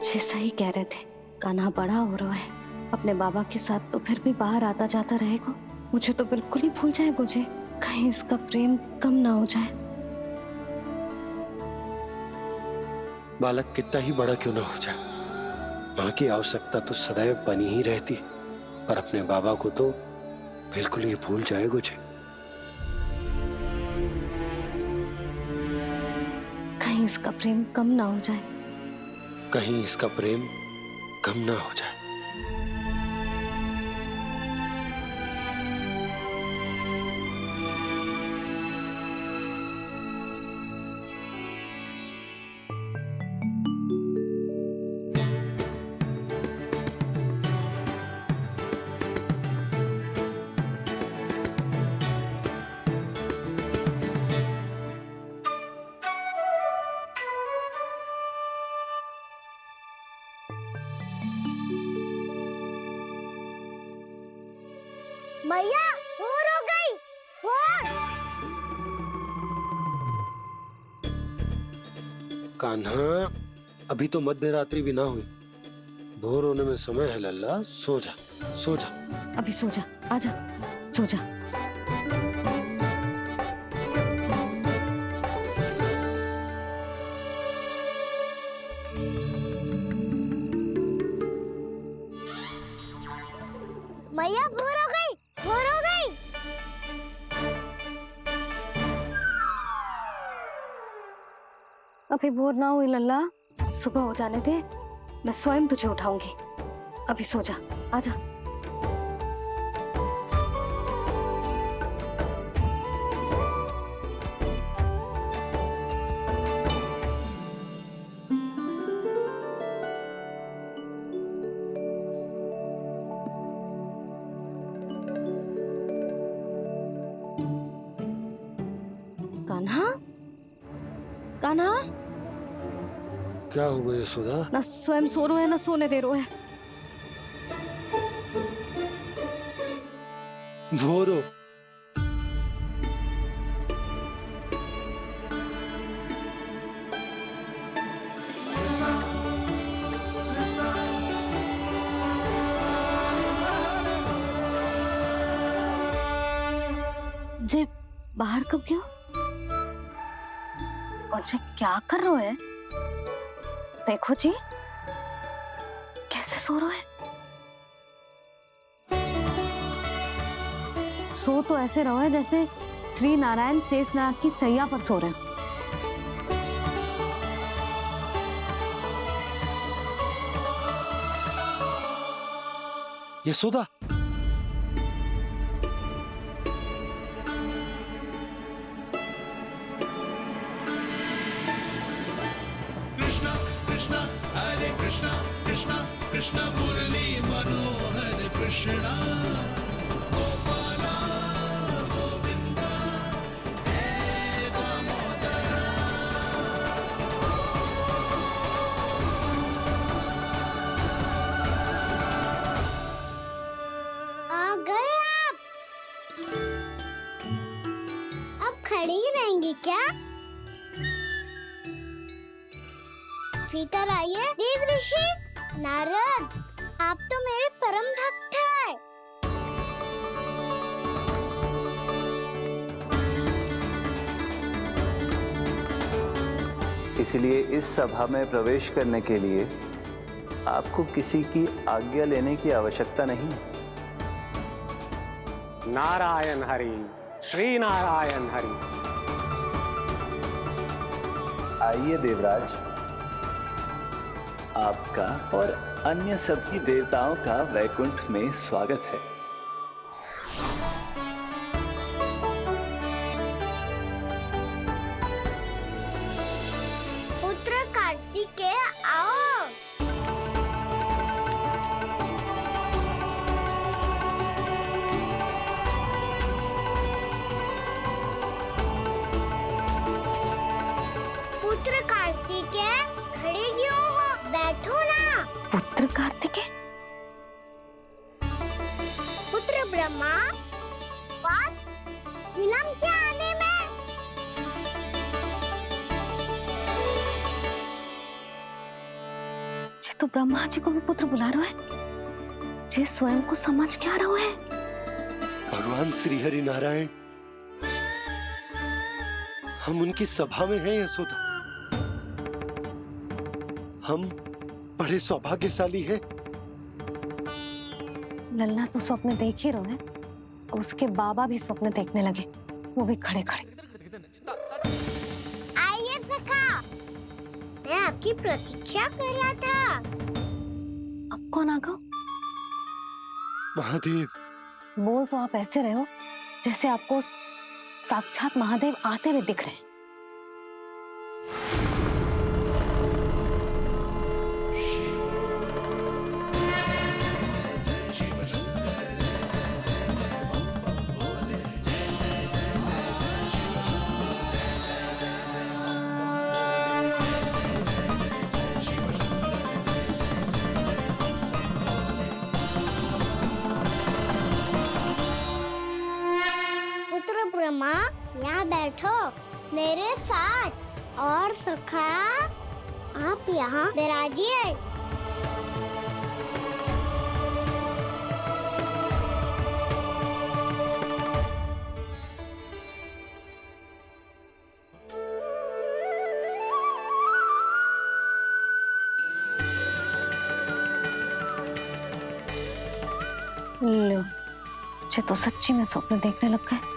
Speaker 6: जैसा ही कह रहे थे, कान्हा बड़ा हो रहा है, अपने बाबा के साथ तो फिर भी बाहर आता जाता रहेगा। मुझे तो बिल्कुल ही भूल जाएगा मुझे, कहीं इसका प्रेम कम ना हो जाए।
Speaker 7: बालक कितना ही बड़ा क्यों ना हो जाए, माँ की आवश्यकता तो सदैव बनी ही रहती, पर अपने बाबा को तो बिल्कुल ही भूल जाए मुझे।
Speaker 6: कहीं इसका प्रेम कम ना हो जाए,
Speaker 7: कहीं इसका प्रेम कम ना हो जाए।
Speaker 3: मैया भोर हो गई, भोर।
Speaker 7: कान्हा, अभी तो मध्य रात्रि भी ना हुई, भोर होने में समय है लल्ला। सो जा, सो जा।
Speaker 6: अभी सो जा, आजा, सो जा।
Speaker 3: मैया भोर हो गई, भोर हो गई।
Speaker 6: अभी भोर ना हुई लल्ला, सुबह हो जाने दे, मैं स्वयं तुझे उठाऊंगी। अभी सो जा, आजा। कान्हा, कान्हा,
Speaker 7: क्या हो गया यशोदा?
Speaker 6: ना स्वयं सो रहे है ना सोने दे रहे है।
Speaker 7: भोरो,
Speaker 6: जे बाहर कब गयो? और जे क्या कर रहे है? देखो जी, कैसे सो रहे हैं। सो तो ऐसे रहो है जैसे श्री नारायण शेषनाग की सैया पर सो रहे हैं।
Speaker 7: यशोदा,
Speaker 14: कृष्णा कृष्णा हरे कृष्णा कृष्णा कृष्णा मुरली मनोहर कृष्णा गोपाला गोविंदा हे दामोदरा।
Speaker 3: आ गए आप। अब खड़ी ही रहेंगी क्या? भीतर आइए देव ऋषि। नारद, आप तो मेरे परम भक्त हैं।
Speaker 16: इसलिए इस सभा में प्रवेश करने के लिए आपको किसी की आज्ञा लेने की आवश्यकता नहीं है।
Speaker 18: नारायण हरि, श्री नारायण हरि।
Speaker 16: आइए देवराज, आपका और अन्य सभी देवताओं का वैकुंठ में स्वागत है।
Speaker 3: पुत्र कार्तिकेय आओ।
Speaker 6: तो ब्रह्मा जी को भी पुत्र बुला रहा है, जे स्वयं को समझ क्या रहा है।
Speaker 7: भगवान श्री हरि नारायण, हम उनकी सभा में हैं यशोदा। हम बड़े सौभाग्यशाली हैं।
Speaker 6: लल्ला तो स्वप्न देख ही रहे हैं, उसके बाबा भी स्वप्न देखने लगे, वो भी खड़े खड़े।
Speaker 3: आइए सखा, मैं आपकी प्रतीक्षा कर रहा था।
Speaker 6: अब कौन आ गया?
Speaker 7: महादेव।
Speaker 6: बोल तो आप ऐसे रहे हो जैसे आपको साक्षात महादेव आते हुए दिख रहे हैं।
Speaker 3: ब्रह्मा, यहाँ बैठो मेरे साथ, और सखा आप यहाँ विराजिए।
Speaker 6: लो, मुझे तो सच्ची में स्वप्न देखने लग गए।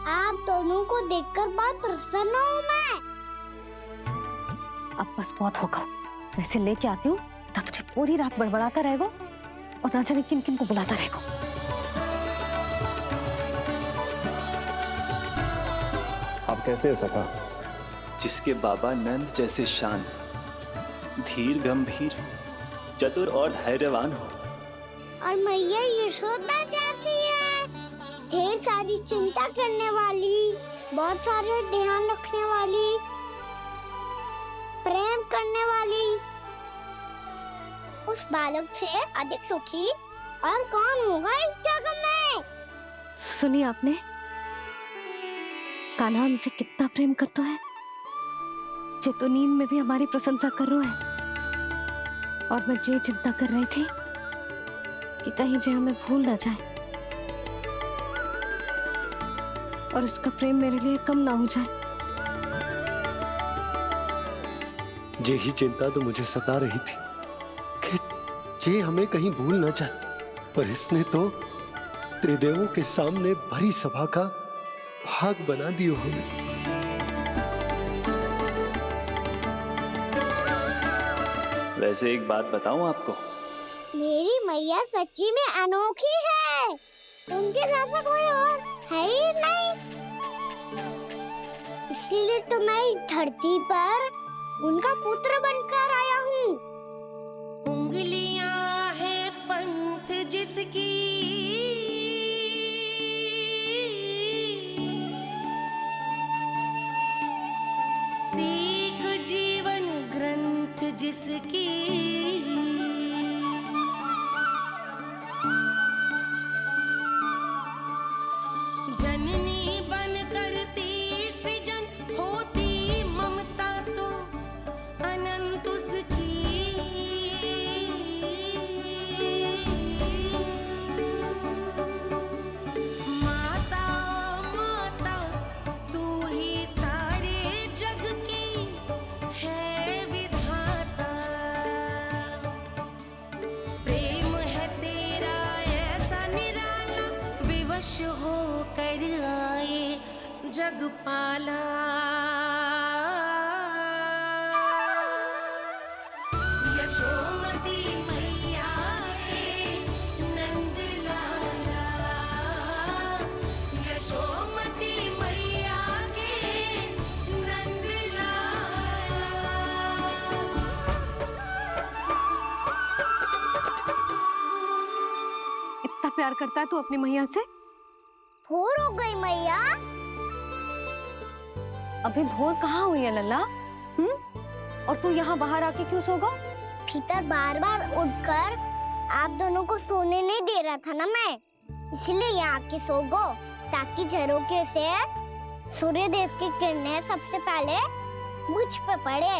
Speaker 3: आप दोनों को देखकर बहुत प्रसन्न हूँ मैं।
Speaker 6: अब बस बहुत होगा, वैसे लेके आती हूँ ना, तुझे पूरी रात बड़बड़ाता रहेगा और ना जाने किन किन को बुलाता रहेगा।
Speaker 2: आप कैसे हैं सखा?
Speaker 16: जिसके बाबा नंद जैसे शांत, धीर गंभीर, चतुर और धैर्यवान हो,
Speaker 3: और मैया यशोदा जैसी है, ढेर सारी चिंता करने वाली, बहुत सारे ध्यान रखने वाली, प्रेम करने वाली। उस बालक से अधिक सुखी और कौन होगा इस जगत में?
Speaker 6: सुनिए आपने, कान्हा हमसे कितना प्रेम करता है, जे तो नींद में भी हमारी प्रशंसा कर रहा है। और मैं ये चिंता कर रही थी कि कहीं जे हमें भूल ना जाए और इसका प्रेम मेरे लिए कम ना हो जाए।
Speaker 7: यही चिंता तो मुझे सता रही थी कि जे हमें कहीं भूल ना जाए, पर इसने तो त्रिदेवों के सामने भरी सभा का भाग बना दियो हमें।
Speaker 16: वैसे एक बात बताऊं आपको,
Speaker 3: मेरी मैया सच्ची में अनोखी है, उनके जैसा कोई और है ही नहीं। इसीलिए तो मैं इस धरती पर उनका पुत्र बनकर आया हूँ।
Speaker 15: उंगलियां है पंथ जिसकी, सीख जीवन ग्रंथ जिसकी, जननी बन करती सृजन, होती ममता तो अनंत उसकी। माता माता तू ही सारे जग की है विधाता, प्रेम है तेरा ऐसा निराला, विवश होकर आए जग पाला। यशोमती मैया के नंद लाला, यशोमती मैया के नंद लाला।
Speaker 6: इतना प्यार करता है तू अपनी मैया से?
Speaker 3: भोर हो गई मैया।
Speaker 6: अभी भोर कहाँ हुई है लल्ला? और तू यहाँ बाहर आके क्यों सो गया?
Speaker 3: भीतर बार बार उठकर आप दोनों को सोने नहीं दे रहा था ना मैं, इसलिए यहाँ आके सो गो, ताकि झरोके से सूर्यदेव की किरणें सबसे पहले मुझ पे पड़े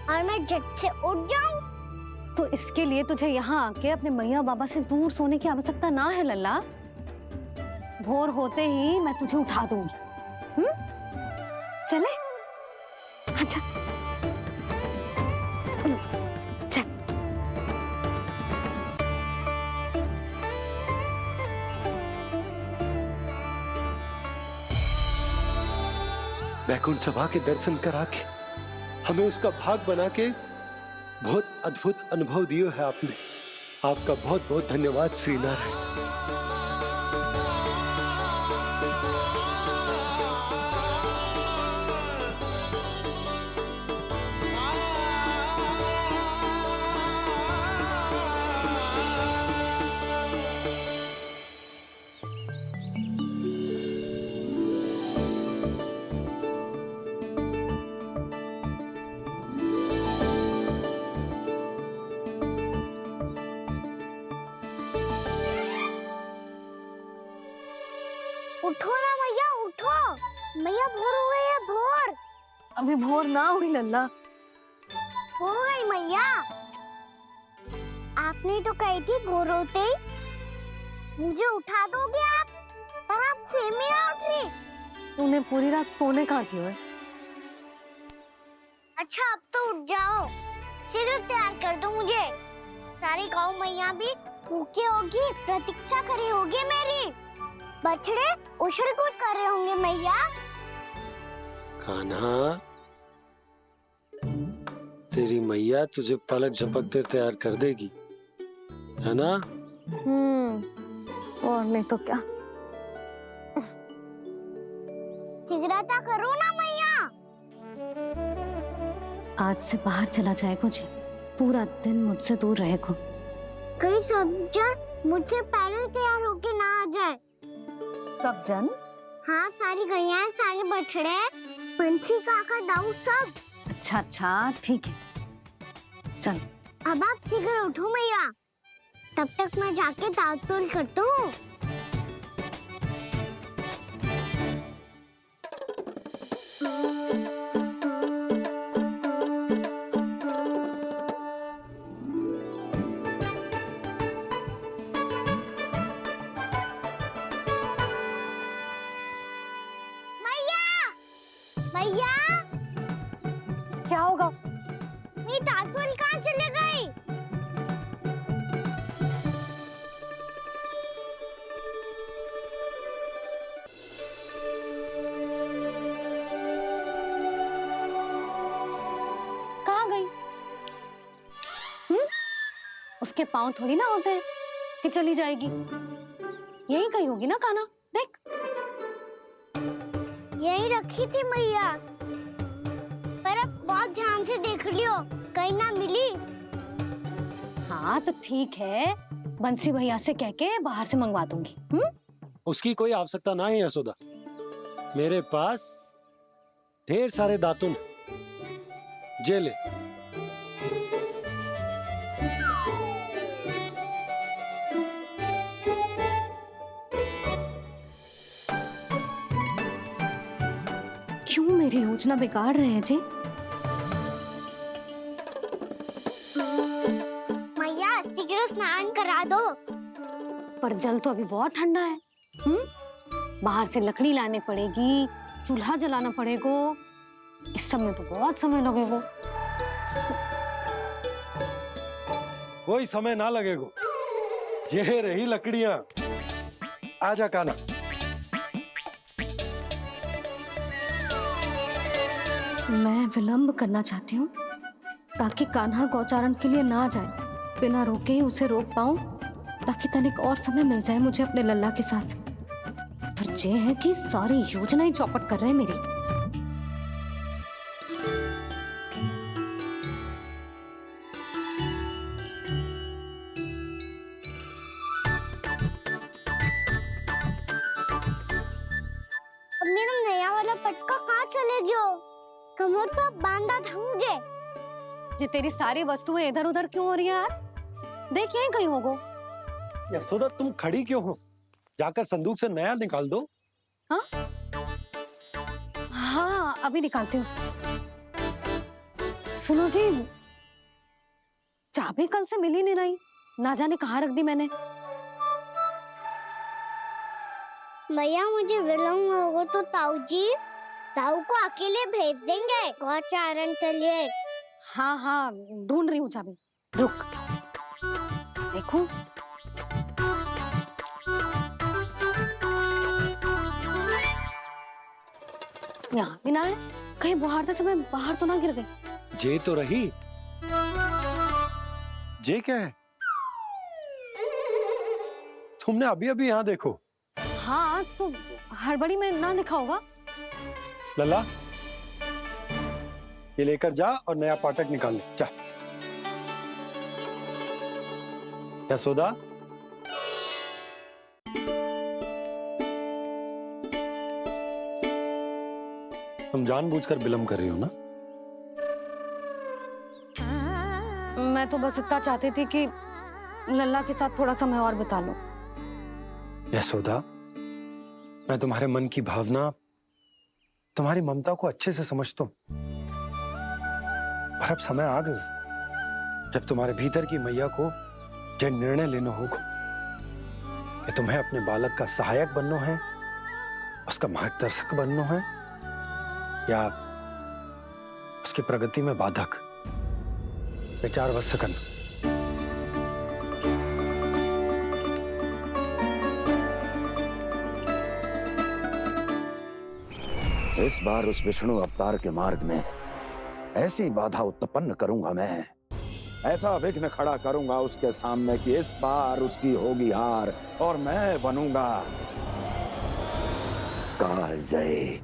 Speaker 3: और मैं झट से उठ जाऊं।
Speaker 6: तो इसके लिए तुझे यहाँ आके अपने मैया बाबा से दूर सोने की आवश्यकता ना है लल्ला। भोर होते ही मैं तुझे उठा दूंगी। चले? अच्छा चल।
Speaker 7: वैकुंठ सभा के दर्शन करा के हमें उसका भाग बना के बहुत अद्भुत अनुभव दियो है आपने। आपका बहुत बहुत धन्यवाद श्री नारायण।
Speaker 3: उठो ना मैया, उठो। मैया भोर हो गई है, भोर।
Speaker 6: अभी भोर ना हुई लल्ला।
Speaker 3: हो गई मैया। आपने तो कही थी भोर होते ही मुझे उठा दोगे आप, पर आप सेम ही ना उठ रही।
Speaker 6: तूने पूरी रात सोने कहाँ की है?
Speaker 3: अच्छा अब तो उठ जाओ, शीघ्र तैयार कर दो मुझे। सारी गाँव मैया भी भूखी होगी, प्रतीक्षा करी होगी मेरी। बछड़े उछल कूद कर रहे होंगे मैया।
Speaker 7: कान्हा, तेरी मैया तुझे पलक झपकते तैयार कर देगी, है ना?
Speaker 6: और नहीं तो क्या।
Speaker 3: शीघ्रता करो ना मैया।
Speaker 6: आज से बाहर चला जाएगा जी, पूरा दिन मुझसे दूर रहेगा।
Speaker 3: कहीं सब जन मुझसे पहले तैयार होके ना आ जाए।
Speaker 6: सब जन?
Speaker 3: हाँ, सारी गैया, सारे बछड़े, पंछी, काका, दाऊ सब।
Speaker 6: अच्छा अच्छा ठीक है, चल।
Speaker 3: अब आप शीघ्र उठो मैया, तब तक मैं जाके ताल-तोल करता हूँ। मैया,
Speaker 6: क्या होगा?
Speaker 3: मेरी ताल-तोल कहाँ चले गई?
Speaker 6: कहाँ गई? उसके पाँव थोड़ी ना होते हैं कि चली जाएगी। यही कहीं होगी ना कान्हा, देख।
Speaker 3: यही रखी थी मैया, पर अब बहुत ध्यान से देख लियो, कहीं ना मिली।
Speaker 6: हाँ तो ठीक है, बंसी भैया से कह के बाहर से मंगवा दूंगी।
Speaker 7: उसकी कोई आवश्यकता ना है यशोदा, मेरे पास ढेर सारे दातुन, जे ले।
Speaker 6: क्यों मेरी योजना बिगाड़ रहे हैं जी?
Speaker 3: मैया शीघ्र स्नान करा दो।
Speaker 6: पर जल तो अभी बहुत ठंडा है। बाहर से लकड़ी लाने पड़ेगी, चूल्हा जलाना पड़ेगा। इस सब में तो बहुत समय लगेगा।
Speaker 7: कोई समय ना लगेगा, ये रही लकड़ियां। आजा कान्हा।
Speaker 6: मैं विलंब करना चाहती हूँ ताकि कान्हा गौचारण के लिए ना जाए। बिना रोके ही उसे रोक पाऊं, ताकि तनिक और समय मिल जाए मुझे अपने लल्ला के साथ। पर ये है कि सारी योजना ही चौपट कर रहे हैं मेरी।
Speaker 3: अब मेरा नया वाला पटका कहाँ चले गयो? कमर पर बांधा था मुझे।
Speaker 6: जी तेरी सारी वस्तुएं इधर उधर क्यों हो रही है आज? देख यहीं कहीं होगो।
Speaker 7: यशोदा तुम खड़ी क्यों हो? जाकर संदूक से नया निकाल दो।
Speaker 6: हाँ हाँ अभी निकालती हूँ। सुनो जी, चाबी कल से मिल ही नहीं रही, ना जाने कहाँ रख दी मैंने।
Speaker 3: भैया मुझे विलम्ब होगा तो ताऊ को अकेले भेज देंगे गौचारण के लिए।
Speaker 6: हाँ हाँ ढूंढ रही हूँ चाबी, रुक। देखूं। यहाँ भी ना है, कहीं बुहारते समय बाहर तो ना गिर गई।
Speaker 7: जे तो रही। जे क्या है? तुमने अभी अभी यहाँ देखो।
Speaker 6: हाँ तो हड़बड़ी में ना दिखा होगा।
Speaker 7: लल्ला ये लेकर जा और नया पाठक निकाल ले जा। यशोदा तुम जानबूझकर विलम्ब कर रही हो ना?
Speaker 6: मैं तो बस इतना चाहती थी कि लल्ला के साथ थोड़ा समय और बिता लो।
Speaker 7: यशोदा मैं तुम्हारे मन की भावना, तुम्हारी ममता को अच्छे से समझता हूं, पर अब समय आ गया जब तुम्हारे भीतर की मैया को जो निर्णय लेना होगा कि तुम्हें अपने बालक का सहायक बनना है, उसका मार्गदर्शक बनना है, या उसकी प्रगति में बाधक। विचार अवश्य करना।
Speaker 1: इस बार उस विष्णु अवतार के मार्ग में ऐसी बाधा उत्पन्न करूंगा मैं, ऐसा विघ्न खड़ा करूंगा उसके सामने कि इस बार उसकी होगी हार और मैं बनूंगा कालजयी।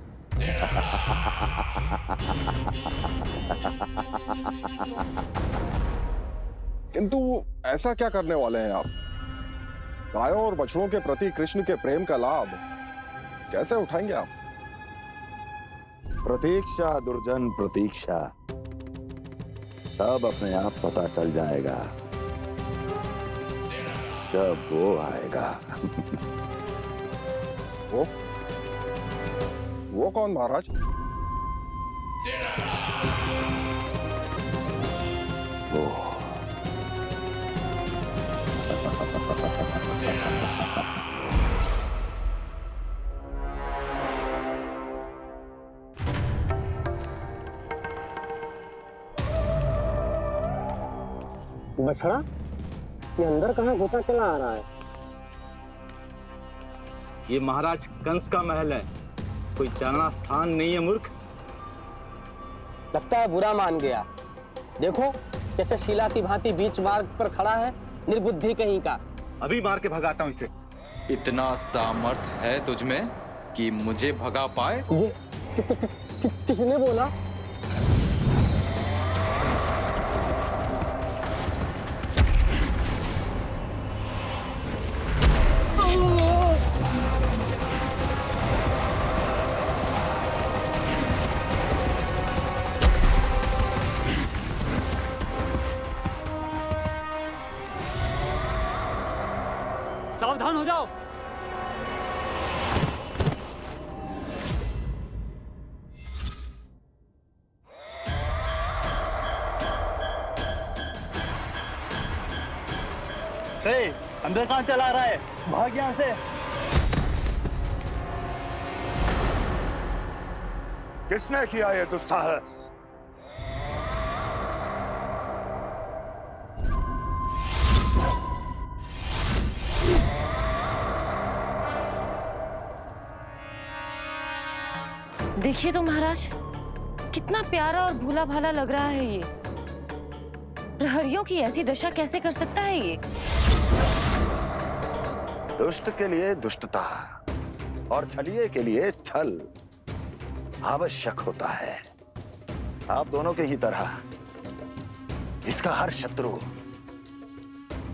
Speaker 2: किंतु ऐसा क्या करने वाले हैं आप? गायों और बछड़ों के प्रति कृष्ण के प्रेम का लाभ कैसे उठाएंगे आप?
Speaker 1: प्रतीक्षा दुर्जन प्रतीक्षा, सब अपने आप पता चल जाएगा जब वो आएगा।
Speaker 2: वो कौन महाराज?
Speaker 1: वो
Speaker 18: बछड़ा ये अंदर कहाँ घुसा चला आ रहा है?
Speaker 19: ये महाराज कंस का महल है, कोई जाना स्थान नहीं है मूर्ख।
Speaker 18: लगता है बुरा मान गया। देखो कैसे शीला की भांति बीच मार्ग पर खड़ा है, निर्बुद्धि कहीं का।
Speaker 19: अभी मार के भगाता हूँ इसे।
Speaker 20: इतना सामर्थ है तुझमें कि मुझे भगा पाए?
Speaker 18: ये किसने बोला?
Speaker 8: सावधान हो जाओ।
Speaker 19: अंदर कहाँ चला रहा है? भाग यहाँ से।
Speaker 1: किसने किया ये दुस्साहस?
Speaker 21: देखिए तो महाराज, कितना प्यारा और भोला भाला लग रहा है ये। प्रहरियों की ऐसी दशा कैसे कर सकता है ये?
Speaker 1: दुष्ट के लिए दुष्टता और छलिए के लिए छल आवश्यक होता है। आप दोनों के ही तरह इसका हर शत्रु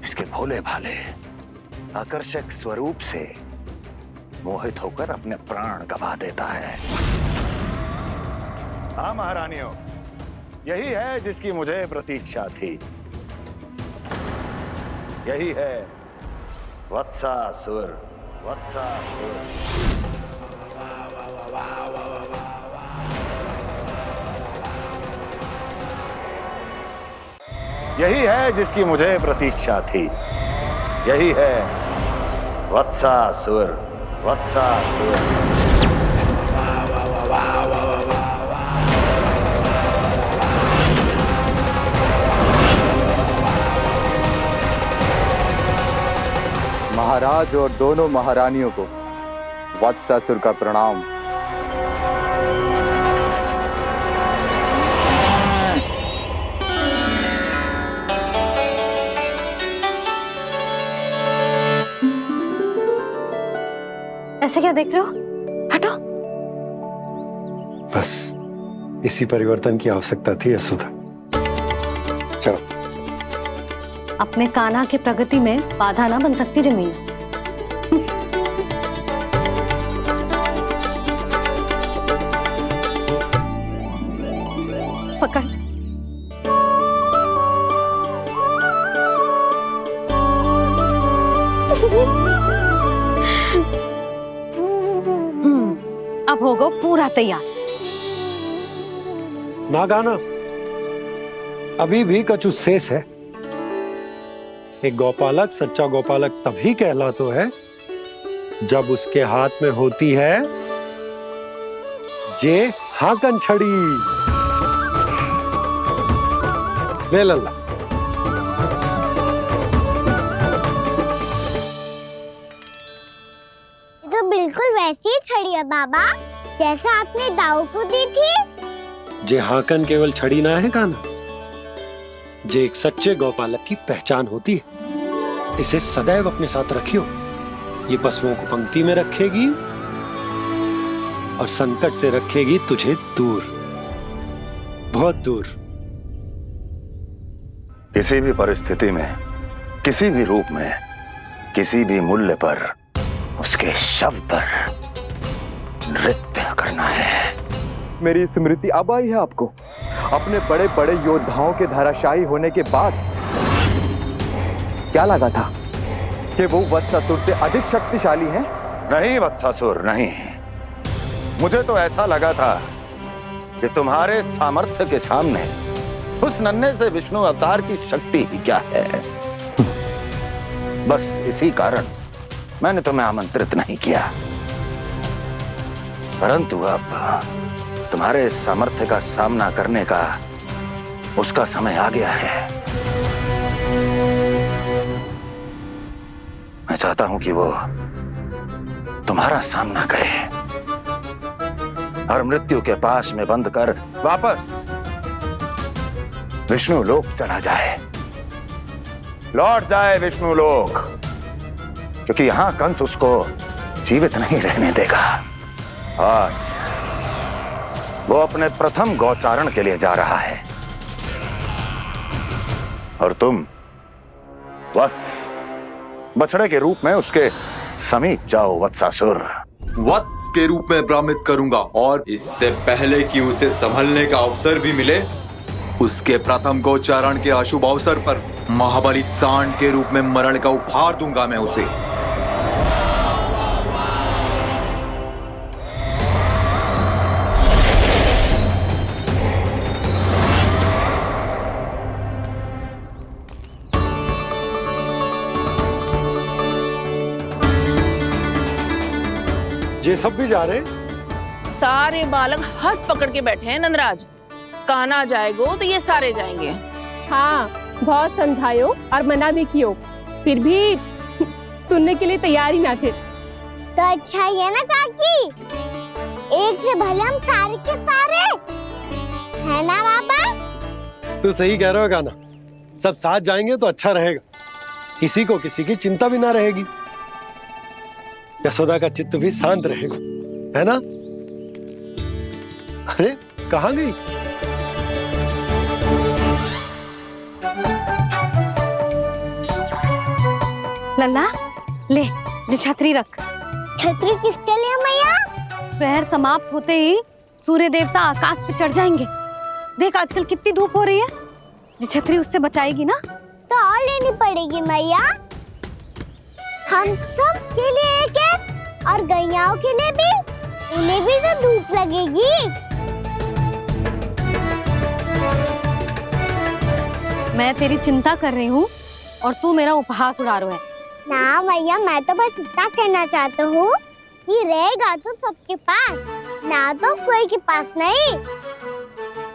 Speaker 1: इसके भोले भाले आकर्षक स्वरूप से मोहित होकर अपने प्राण गवा देता है। हाँ महारानियों, यही है जिसकी मुझे प्रतीक्षा थी। यही है वत्सासुर। वत्सासुर। यही है जिसकी मुझे प्रतीक्षा थी। यही है वत्सासुर। वत्सासुर।
Speaker 20: महाराज और दोनों महारानियों को वत्सासुर का प्रणाम।
Speaker 6: ऐसे क्या देख रहे हो? हटो।
Speaker 7: बस इसी परिवर्तन की आवश्यकता थी यशोदा। चलो।
Speaker 6: अपने कान्हा की प्रगति में बाधा ना बन सकती जमीन। पकड़। अब होगा पूरा तैयार।
Speaker 7: ना गाना, अभी भी कछु शेष है। एक गौपालक सच्चा गौपालक तभी कहलाता है जब उसके हाथ में होती है जे हाकन छड़ी। ले लल्ला।
Speaker 3: तो बिल्कुल वैसी ही छड़ी है बाबा जैसा आपने दाऊ को दी थी।
Speaker 7: जे हाकन केवल छड़ी ना है कान्हा, जे एक सच्चे गौपालक की पहचान होती है। इसे सदैव अपने साथ रखियो। ये पशुओं को पंक्ति में रखेगी और संकट से रखेगी तुझे दूर, बहुत दूर।
Speaker 1: किसी भी परिस्थिति में, किसी भी रूप में, किसी भी मूल्य पर उसके शव पर नृत्य करना है।
Speaker 20: मेरी स्मृति अब आई है आपको? अपने बड़े बड़े योद्धाओं के धराशायी होने के बाद क्या लगा था कि वो वत्सासुर से अधिक शक्तिशाली हैं?
Speaker 1: नहीं वत्सासुर, नहीं। मुझे तो ऐसा लगा था कि तुम्हारे सामर्थ्य के सामने उस नन्हे से विष्णु अवतार की शक्ति ही क्या है। बस इसी कारण मैंने तुम्हें आमंत्रित नहीं किया। परंतु अब तुम्हारे सामर्थ्य का सामना करने का उसका समय आ गया है। मैं चाहता हूं कि वो तुम्हारा सामना करे और मृत्यु के पाश में बंद कर वापस विष्णु लोक चला जाए, लौट जाए विष्णु लोक, क्योंकि यहां कंस उसको जीवित नहीं रहने देगा। आज वो अपने प्रथम गौचारण के लिए जा रहा है और तुम वत्स बछड़े के रूप में उसके समीप जाओ वत्सासुर।
Speaker 20: वत्स के रूप में भ्रमित करूंगा और इससे पहले कि उसे संभलने का अवसर भी मिले, उसके प्रथम गोचारण के अशुभ अवसर पर महाबली सांड के रूप में मरण का उपहार दूंगा मैं उसे।
Speaker 7: ये सब भी जा रहे?
Speaker 11: सारे बालक हाथ पकड़ के बैठे हैं नंदराज। कान्हा जाएगो तो ये सारे जाएंगे।
Speaker 5: हाँ, बहुत समझायो और मना भी कियो, फिर भी सुनने के लिए तैयार ही ना थे।
Speaker 3: तो अच्छा ही है ना काकी, एक से भले हम सारे के सारे है ना बाबा।
Speaker 7: तू सही कह रहे हो गाना, सब साथ जाएंगे तो अच्छा रहेगा, किसी को किसी की चिंता भी ना रहेगी, यशोदा का चित्त भी शांत रहेगा, है ना? अरे कहाँ गई?
Speaker 6: लल्ला ले, जो छतरी रख।
Speaker 3: छतरी किसके लिए मैया?
Speaker 6: प्रहर समाप्त होते ही सूर्य देवता आकाश पे चढ़ जाएंगे। देख आजकल कितनी धूप हो रही है, जो छतरी उससे बचाएगी ना।
Speaker 3: तो और लेनी पड़ेगी मैया। हम सब के लिए एक एक और गैयाओं के लिए भी, उन्हें भी तो धूप लगेगी।
Speaker 6: मैं तेरी चिंता कर रही हूँ और तू मेरा उपहास उड़ा रहा है।
Speaker 3: ना मैया, मैं तो बस इतना कहना चाहता हूँ कि रहेगा तो सबके पास, ना तो कोई के पास नहीं।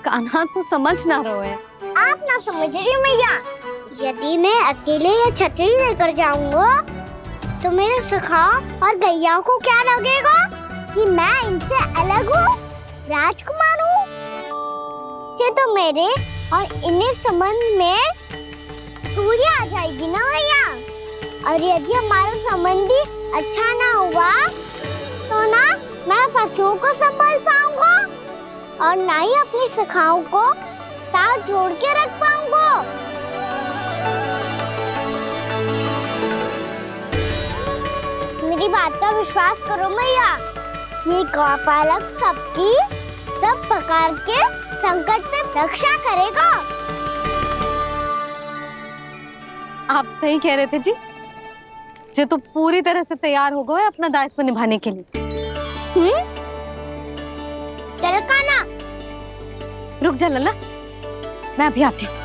Speaker 6: कान्हा तू समझ ना रहो है।
Speaker 3: आप ना समझ रही मैया। यदि मैं अकेले ये छतरी लेकर जाऊंगा तो मेरे सखा और गैयाओं को क्या लगेगा कि मैं इनसे अलग हूँ, राजकुमार हूँ। ये तो मेरे और इन्हें संबंध में दूरी आ जाएगी ना भैया। और यदि हमारा संबंध ही अच्छा ना हुआ तो ना मैं पशुओं को संभाल पाऊंगा और ना ही अपनी सखाओं को साथ जोड़ के रख पाऊंगा। मेरी बात का विश्वास करो मैया, ये गौपालक सबकी सब प्रकार के संकट से रक्षा करेगा।
Speaker 6: आप सही कह रहे थे जी। जे तो पूरी तरह से तैयार हो गए अपना दायित्व निभाने के लिए।
Speaker 3: चल कान्हा।
Speaker 6: रुक जा लल्ला, मैं अभी आती हूँ।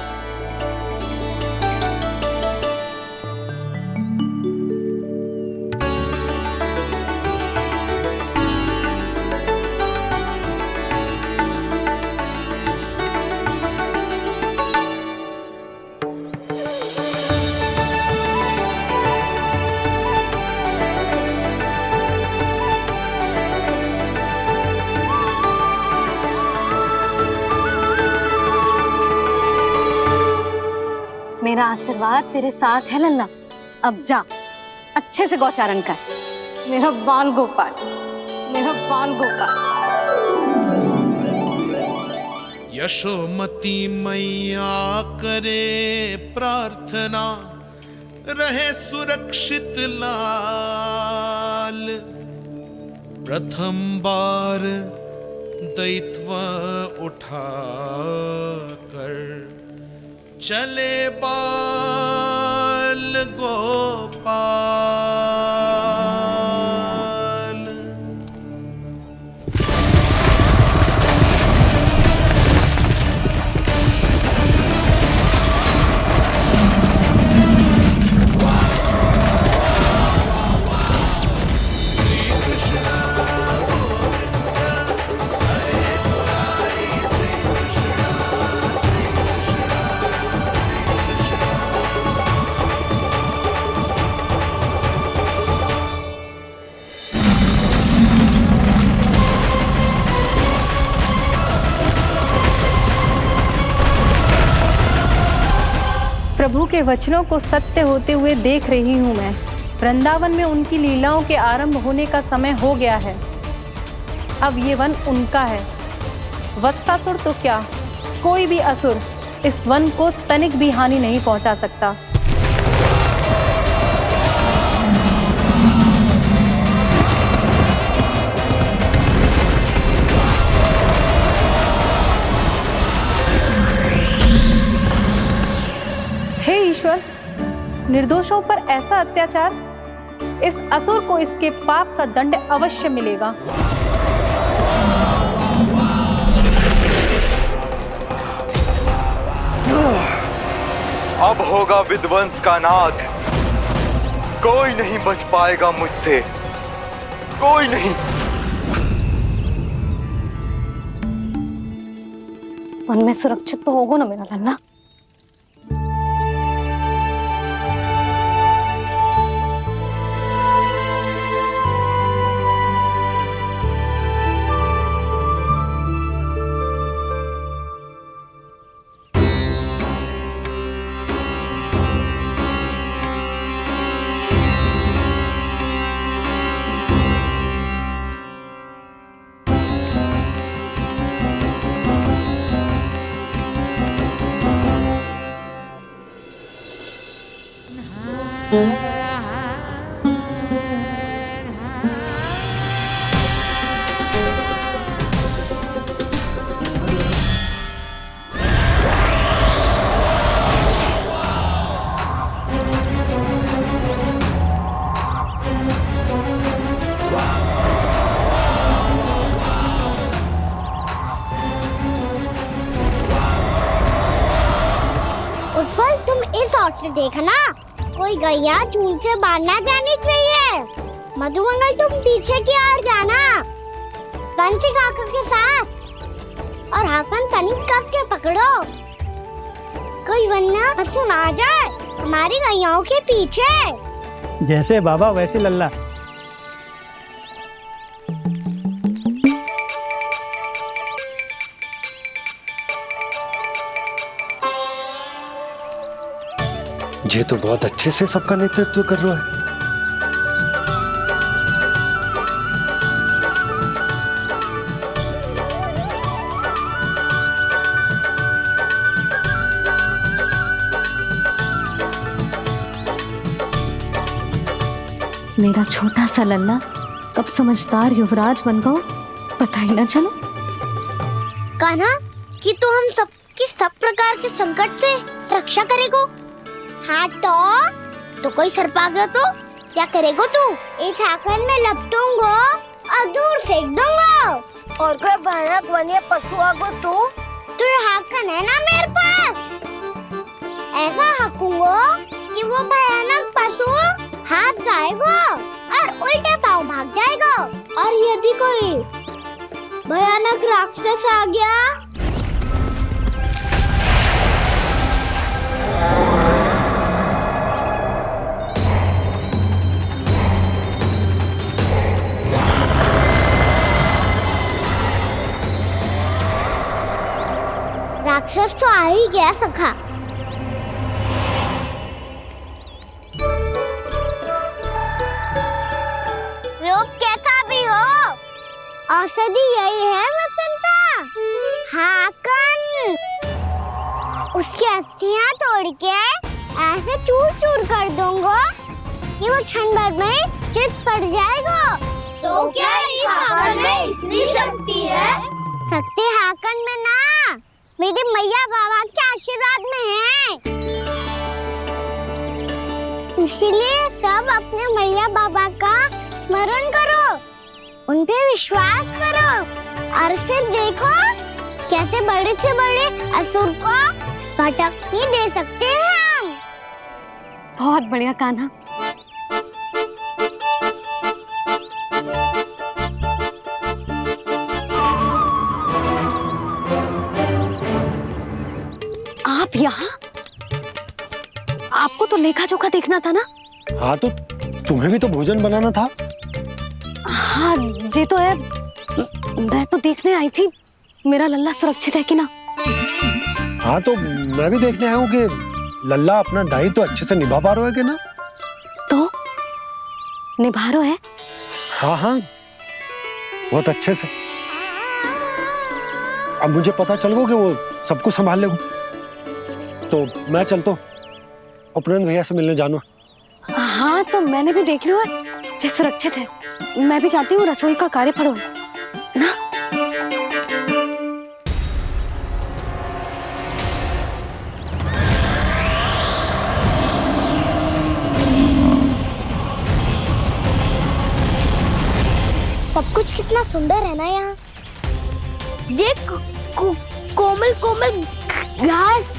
Speaker 6: मेरा आशीर्वाद तेरे साथ है लल्ला। अब जा, अच्छे से गौचारण कर। मेरा बाल गोपाल, मेरा बाल गोपाल।
Speaker 14: यशोमती मैया करे प्रार्थना, रहे सुरक्षित लाल। प्रथम बार दैत्व उठा कर चले बाल गोपाल।
Speaker 5: प्रभु के वचनों को सत्य होते हुए देख रही हूँ मैं। वृंदावन में उनकी लीलाओं के आरंभ होने का समय हो गया है। अब ये वन उनका है। वत्सासुर तो क्या, कोई भी असुर इस वन को तनिक भी हानि नहीं पहुंचा सकता। हे ईश्वर, निर्दोषों पर ऐसा अत्याचार, इस असुर को इसके पाप का दंड अवश्य मिलेगा।
Speaker 20: अब होगा विध्वंस का नाद। कोई नहीं बच पाएगा मुझसे, कोई नहीं।
Speaker 6: वन में सुरक्षित तो होगा ना मेरा लल्ला।
Speaker 3: गौर से देखना, कोई गैया झूल से बाहर ना जानी चाहिए। मधुमंगल तुम पीछे की ओर जाना, कंसी काका के साथ, और हाकन तनिक कस के पकड़ो, कोई वरना पशु ना जाए हमारी गैयाओं के पीछे।
Speaker 8: जैसे बाबा वैसे लल्ला।
Speaker 7: ये तो बहुत अच्छे से सबका नेतृत्व कर रहा है।
Speaker 6: मेरा छोटा सा लल्ला कब समझदार युवराज बन गो पता ही ना चलो।
Speaker 3: कान्हा कि तू हम सबकी सब प्रकार के संकट से रक्षा करेगो। हाँ तो कोई सर्प आ गया तो क्या करेगो तू? इस हाकन में लपटूंगो और दूर फेंक दूंगा। और कोई भयानक वन्य पशु आगो तो ये हाकन है ना मेरे पास, ऐसा हाकूंगो कि वो भयानक पशु हाथ जाएगा और उल्टे पाँव भाग जाएगा। और यदि कोई भयानक राक्षस आ गया राक्षस तो आ ही गया सखा। रूप कैसा भी हो, औषधि यही है वसंता। हाकन उसकी अस्थियां तोड़ के ऐसे चूर चूर कर दूंगा कि वो क्षण भर में चित पड़ जाएगा। तो क्या इस हाकन में इतनी शक्ति है? शक्ति हाकन में ना, मेरे मैया बाबा के आशीर्वाद में है। इसीलिए सब अपने मैया बाबा का स्मरण करो, उन पे विश्वास करो और फिर देखो कैसे बड़े से बड़े असुर को भटक ही दे सकते हैं हम।
Speaker 6: बहुत बढ़िया कान्हा। आप यहाँ? आपको तो लेखा जोखा देखना था ना?
Speaker 7: हाँ तो तुम्हें भी तो भोजन बनाना था।
Speaker 6: हाँ ये तो है, मैं तो देखने आई थी मेरा लल्ला सुरक्षित है कि ना।
Speaker 7: हाँ तो मैं भी देखने आया हूँ कि लल्ला अपना दायित्व तो अच्छे से निभा पा रहा है कि ना।
Speaker 6: तो निभा रहा है?
Speaker 7: हाँ हाँ बहुत अच्छे से। अब मुझे पता चल गया कि वो सबको संभाल लेगा, तो मैं चलता हूँ उपनंद भैया से मिलने जानो।
Speaker 6: हाँ तो मैंने भी देख लिया जो सुरक्षित है। मैं भी चाहती हूँ रसोई का कार्य पड़ो ना।
Speaker 3: सब कुछ कितना सुंदर है ना यहाँ। ये कोमल कोमल घास,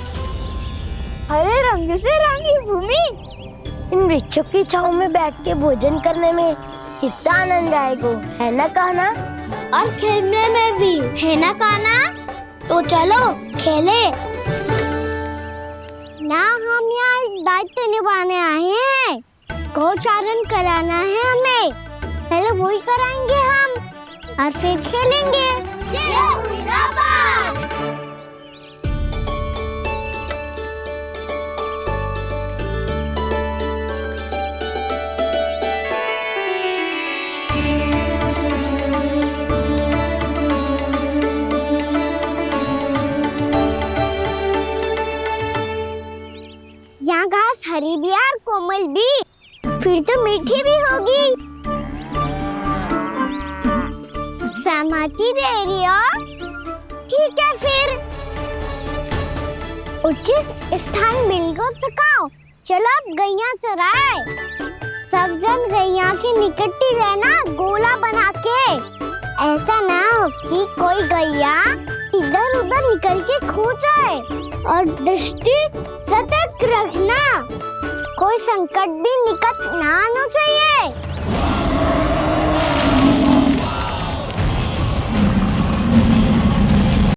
Speaker 3: हरे रंग से रंगी भूमि, इन वृक्षों की छांव में बैठ के भोजन करने में कितना आनंद आएगा, है ना कान्हा? और खेलने में भी, है ना कान्हा? तो चलो खेले ना। हम यहाँ एक दायित्व निभाने आए हैं, गोचारण कराना है हमें। पहले वही कराएंगे हम और फिर खेलेंगे। ये हुई ना बात। यहाँ घास हरी भी और कोमल भी, फिर तो मीठी भी होगी। सहमति दे रही हो? ठीक है फिर उचित स्थान मिलकर सकाओ। चलो अब गैया चराए। सब जन गैया की निकटती रहना गोला बना के। ऐसा ना हो कि कोई गैया इधर इधर उधर निकल के खो जाए और दृष्टि सतर्क रखना, कोई संकट भी निकट ना